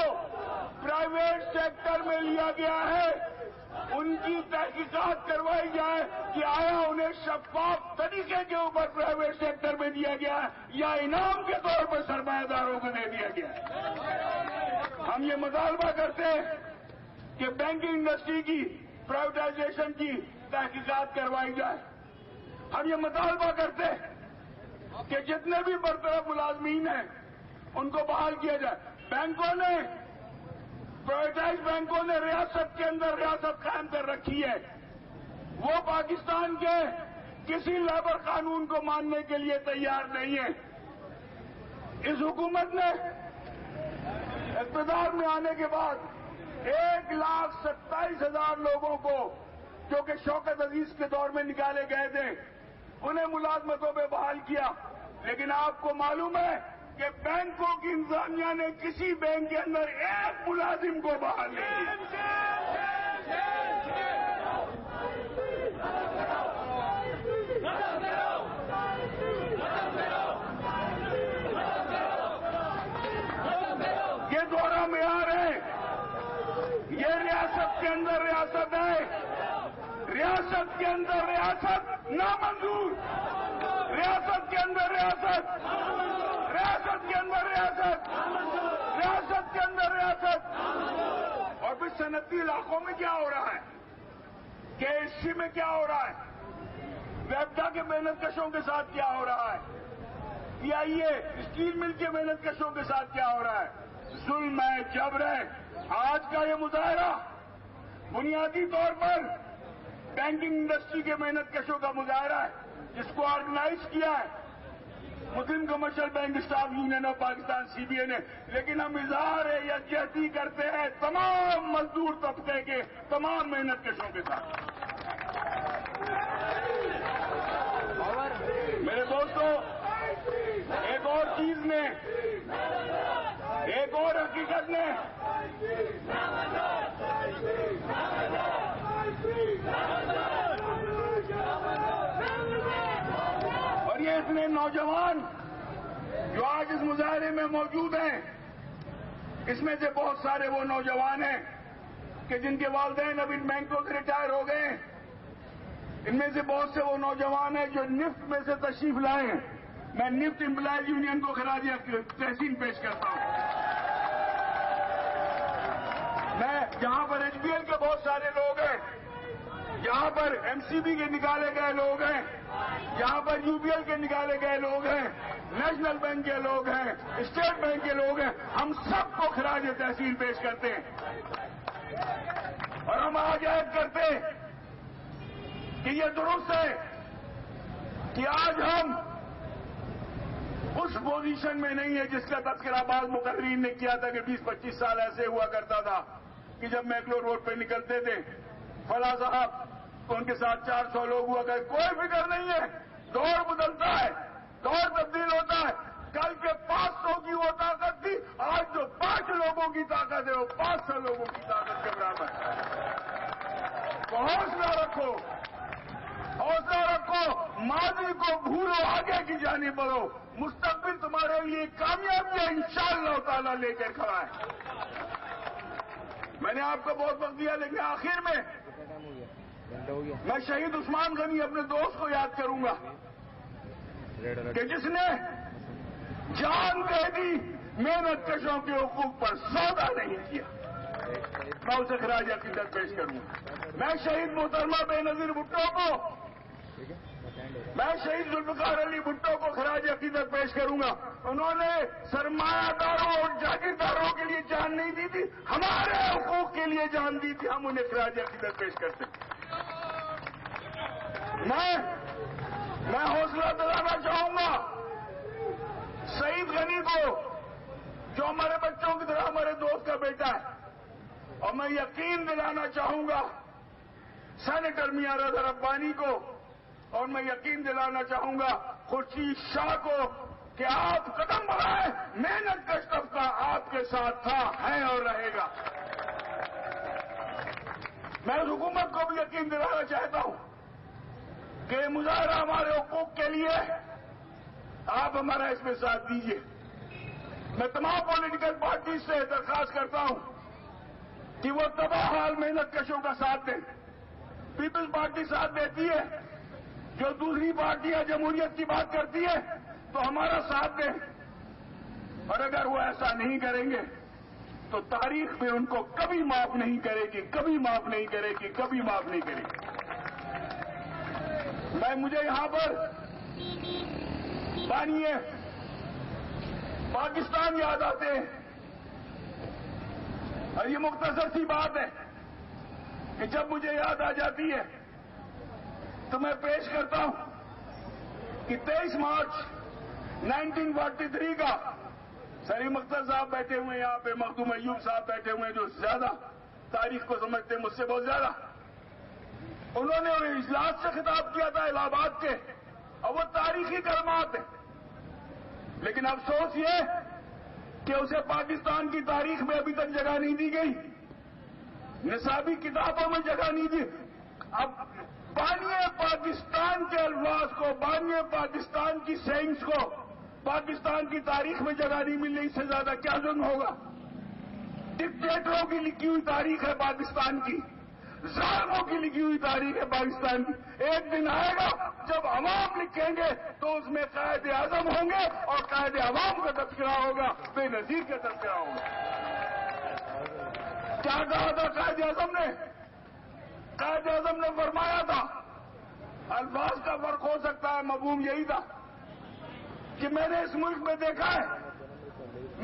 پرائیویٹ سیکٹر میں لیا گیا ہے ان کی تحقیقات کروائی جائے کہ آیا انہیں شفاف طریقے کے اوپر پرائیویٹ سیکٹر میں دیا گیا ہے یا انعام کے طور پر سرمایہ داروں کو دے دیا گیا ہے۔ ہم یہ مطالبہ کرتے ہیں کہ بینکنگ انڈسٹری کی پرائیویٹائزیشن کی تحقیقات کروائی جائے۔ ہم یہ مطالبہ کرتے ہیں کہ جتنے بھی برطرف ملازمین ہیں ان کو بحال کیا جائے۔ بینکوں نے، پرائیویٹائز بینکوں نے ریاست کے اندر ریاست قائم کر رکھی ہے، وہ پاکستان کے کسی لیبر قانون کو ماننے کے لیے تیار نہیں ہے۔ اس حکومت نے اقتدار میں آنے کے بعد 1,27,000 لوگوں کو جو کہ شوکت عزیز کے دور میں نکالے گئے تھے انہیں ملازمتوں پہ بحال کیا، لیکن آپ کو معلوم ہے کہ بینکوں کی انتظامیہ نے کسی بینک کے اندر ایک ملازم کو بحال نہیں کیا۔ یہ دوہرا معیار ہے، یہ ریاست کے اندر ریاست ہے، ریاست کے اندر ریاست نامنظور، ریاست کے اندر ریاست، ریاست کے اندر ریاست، ریاست کے اندر ریاست۔ اور پھر صنعتی علاقوں میں کیا ہو رہا ہے، KSC میں کیا ہو رہا ہے، ویبڈا کے محنت کشوں کے ساتھ کیا ہو رہا ہے، CIA اسٹیل مل کے محنت کشوں کے ساتھ کیا ہو رہا ہے؟ ظلم ہے، جبر ہے. آج کا یہ مظاہرہ بنیادی طور پر بینکنگ انڈسٹری کے محنت کشوں کا مظاہرہ ہے، جس کو آرگنائز کیا ہے Muslim commercial bank staff union of Pakistan CBA نے. لیکن ہم اظہار یکجہتی کرتے ہیں تمام مزدور طبقے کے تمام محنت کشوں کے ساتھ. میرے دوستوں، ایک اور چیز نے، ایک اور حقیقت نے اور یہ اتنے نوجوان جو آج اس مظاہرے میں موجود ہیں، اس میں سے بہت سارے وہ نوجوان ہیں کہ جن کے والدین اب ان بینکوں سے ریٹائر ہو گئے ہیں. ان میں سے بہت سے وہ نوجوان ہیں جو نفٹ میں سے تشریف لائے ہیں. میں نفٹ امپلائیز یونین کو خراج تحسین پیش کرتا ہوں. میں جہاں پر HBL کے بہت سارے لوگ ہیں، یہاں پر MCB کے نکالے گئے لوگ ہیں، یہاں پر UBL کے نکالے گئے لوگ ہیں، نیشنل بینک کے لوگ ہیں، اسٹیٹ بینک کے لوگ ہیں، ہم سب کو خراج تحسین پیش کرتے ہیں. اور ہم آج عہد کرتے ہیں کہ یہ درست ہے کہ آج ہم اس پوزیشن میں نہیں ہے جس کا تذکرہ بعض مقررین نے کیا تھا کہ 20-25 سال ایسے ہوا کرتا تھا کہ جب میکلو روڈ پہ نکلتے تھے فلاں صاحب تو ان کے ساتھ 400 لوگ ہوا کرتے. کوئی فکر نہیں ہے، دور بدلتا ہے، دور تبدیل ہوتا ہے. کل کے 500 کی وہ طاقت تھی، آج جو 5 لوگوں کی طاقت ہے وہ 500 لوگوں کی طاقت کے برابر ہے. تو حوصلہ رکھو، حوصلہ رکھو، ماضی کو بھولو، آگے کی جانب بڑھو. مستقبل تمہارے لیے کامیابی انشاءاللہ تعالیٰ لے کر کھڑا ہے. میں نے آپ کو بہت وقت دیا، لیکن آخر میں میں شہید عثمان غنی اپنے دوست کو یاد کروں گا کہ جس نے جان دے دی، محنت کشوں کے حقوق پر سودا نہیں کیا. میں اسے خراج عقیدت پیش کروں گا. میں شہید محترمہ بے نظیر بھٹو کو، میں شہید ذوالفقار علی بھٹو کو خراج عقیدت پیش کروں گا. انہوں نے سرمایہ داروں اور جاگیرداروں کے لیے جان نہیں دی تھی، ہمارے حقوق کے لیے جان دی تھی. ہم انہیں خراج عقیدت پیش کرتے ہیں. میں حوصلہ دلانا چاہوں گا سعید غنی کو، جو ہمارے بچوں کی طرح ہمارے دوست کا بیٹا ہے. اور میں یقین دلانا چاہوں گا سینیٹر میاں رضا ربانی کو، اور میں یقین دلانا چاہوں گا خورشید شاہ کو کہ آپ قدم بڑھائیں. محنت کش طبقہ آپ کے ساتھ تھا، ہے اور رہے گا. میں اس حکومت کو بھی یقین دلانا چاہتا ہوں کہ مظاہرہ ہمارے حقوق کے لیے، آپ ہمارا اس میں ساتھ دیجیے. میں تمام پولیٹیکل پارٹیز سے درخواست کرتا ہوں کہ وہ تباہ حال محنت کشوں کا ساتھ دیں. پیپلز پارٹی ساتھ دیتی ہے، جو دوسری پارٹیاں جمہوریت کی بات کرتی ہے تو ہمارا ساتھ دیں. اور اگر وہ ایسا نہیں کریں گے تو تاریخ میں ان کو کبھی معاف نہیں کرے گی، کبھی معاف نہیں کرے گی، کبھی معاف نہیں کرے گی. مجھے یہاں پر بانیے پاکستان یاد آتے ہیں، اور یہ مختصر سی بات ہے کہ جب مجھے یاد آ جاتی ہے تو میں پیش کرتا ہوں کہ 23 مارچ 1943 کا سلیم اختر صاحب بیٹھے ہوئے ہیں یہاں پہ، مخدوم ایوب صاحب بیٹھے ہوئے ہیں جو زیادہ تاریخ کو سمجھتے ہیں مجھ سے بہت زیادہ. انہوں نے اجلاس سے خطاب کیا تھا الہ آباد کے، اور وہ تاریخی کلمات ہیں. لیکن افسوس یہ کہ اسے پاکستان کی تاریخ میں ابھی تک جگہ نہیں دی گئی، نصابی کتابوں میں جگہ نہیں دی. اب بانیے پاکستان کے الفاظ کو، بانیے پاکستان کی سینگز کو پاکستان کی تاریخ میں جگہ نہیں ملنے، اس سے زیادہ کیا ظلم ہوگا؟ ڈکٹیٹروں کی لکھی ہوئی تاریخ ہے پاکستان کی، ظالموں کی لکھی ہوئی تاریخ ہے پاکستان کی. ایک دن آئے گا جب عوام لکھیں گے تو اس میں قائد اعظم ہوں گے، اور قائد عوام کا تذکرہ ہوگا، بے نظیر کا تذکرہ ہوگا. کیا کہا تھا قائد اعظم نے؟ قائد اعظم نے فرمایا تھا، الفاظ کا فرق ہو سکتا ہے، مفہوم یہی تھا کہ میں نے اس ملک میں دیکھا ہے،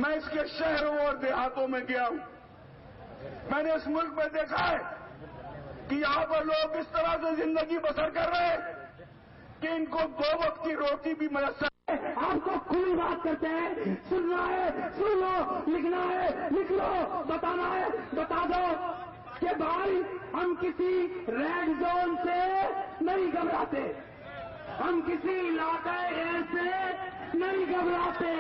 میں اس کے شہروں اور دیہاتوں میں گیا ہوں، میں نے اس ملک میں دیکھا ہے کہ یہاں پر لوگ اس طرح سے زندگی بسر کر رہے ہیں کہ ان کو 2 وقت کی روٹی بھی میسر ہے۔ آپ کو کھلی بات کرتے ہیں، سننا ہے سن لو، لکھنا ہے لکھ لو، بتانا ہے بتا دو کہ بھائی ہم کسی ریڈ زون سے نہیں گھبراتے، ہم کسی علاقے غیر سے نہیں گھبراتے۔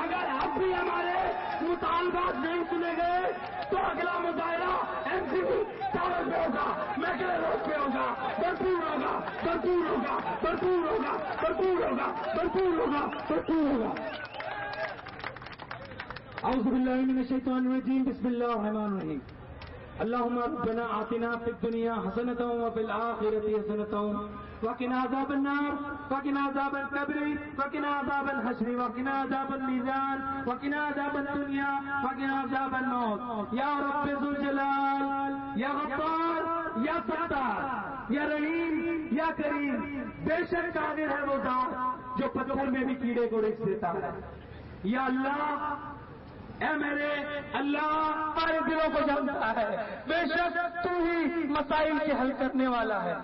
اگر اب بھی ہمارے مطالبات نہیں سنے گئے تو اگلا مظاہرہ MCB ٹاور پہ ہوگا، میکلے روڈ پہ ہوگا، بھرپور ہوگا بھرپور ہوگا بھرپور ہوگا بھرپور ہوگا بھرپور ہوگا بھرپور ہوگا۔ اعوذ باللہ من الشیطان الرجیم، بسم اللہ الرحمن الرحیم۔ اللهم ربنا آتنا في الدنيا حسنة وفي الآخرة حسنة وقنا عذاب النار وقنا عذاب القبر وقنا عذاب الحشر وقنا عذاب الميزان وقنا عذاب الدنيا وقنا عذاب الموت۔ یا رب ذو الجلال، یا غفار، یا ستار، یا رحیم، یا کریم، بے شک قادر ہے وہ ذات جو پتھر میں بھی کیڑے کو رزق دیتا ہے۔ یا اللہ، اے میرے اللہ، ہمارے دلوں کو جانتا ہے، بے شک تو ہی مسائل کے حل کرنے والا ہے۔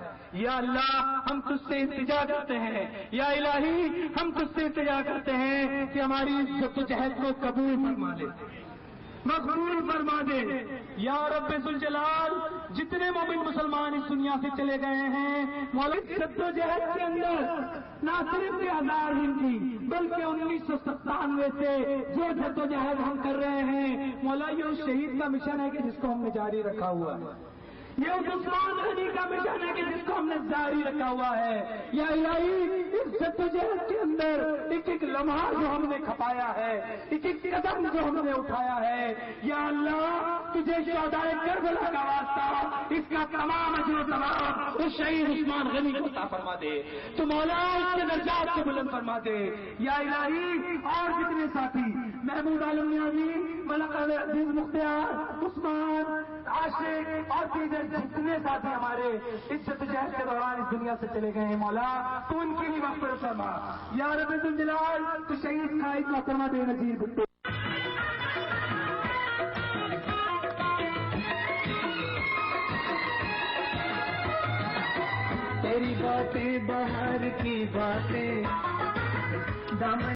یا اللہ، ہم تجھ سے التجا کرتے ہیں، یا الہی ہم تجھ سے التجا کرتے ہیں کہ ہماری جدوجہد کو قبول فرما لے، مقبول فرما دے۔ یا رب ذوالجلال، جتنے مومن مسلمان اس دنیا سے چلے گئے ہیں مولا، جدوجہد کے اندر نہ صرف 1000 دن کی بلکہ 1997 سے جو جدوجہد ہم کر رہے ہیں مولا، یہ اس شہید کا مشن ہے کہ جس کو ہم نے جاری رکھا ہوا ہے، یہ اس عثمان غنی کا مشن ہے کہ جس کو ہم نے جاری رکھا ہوا ہے۔ یا الہی، اس جدوجہد کے اندر ایک ایک لمحہ جو ہم نے کھپایا ہے، ایک ایک قدم جو ہم نے اٹھایا ہے، یا اللہ تجھے شہدائے کربلا کا واسطہ اس کا تمام اجر و ثواب اس شہید عثمان غنی کو عطا فرما دے، تو مولا اس کے درجات کو بلند فرما دے۔ یا الہی، اور جتنے ساتھی محمود عالم نیازی، ملک عزیز مختار، عثمان، عاشق اور دیگر جتنے ساتھی ہمارے اس جدوجہد کے دوران اس دنیا سے چلے گئے ہیں مولا، تو ان کی بھی مغفرت فرما۔ یا رب ذوالجلال، تو شہید قائد محترمہ بے نظیر بھٹو، تیری باتیں باہر کی باتیں، دامن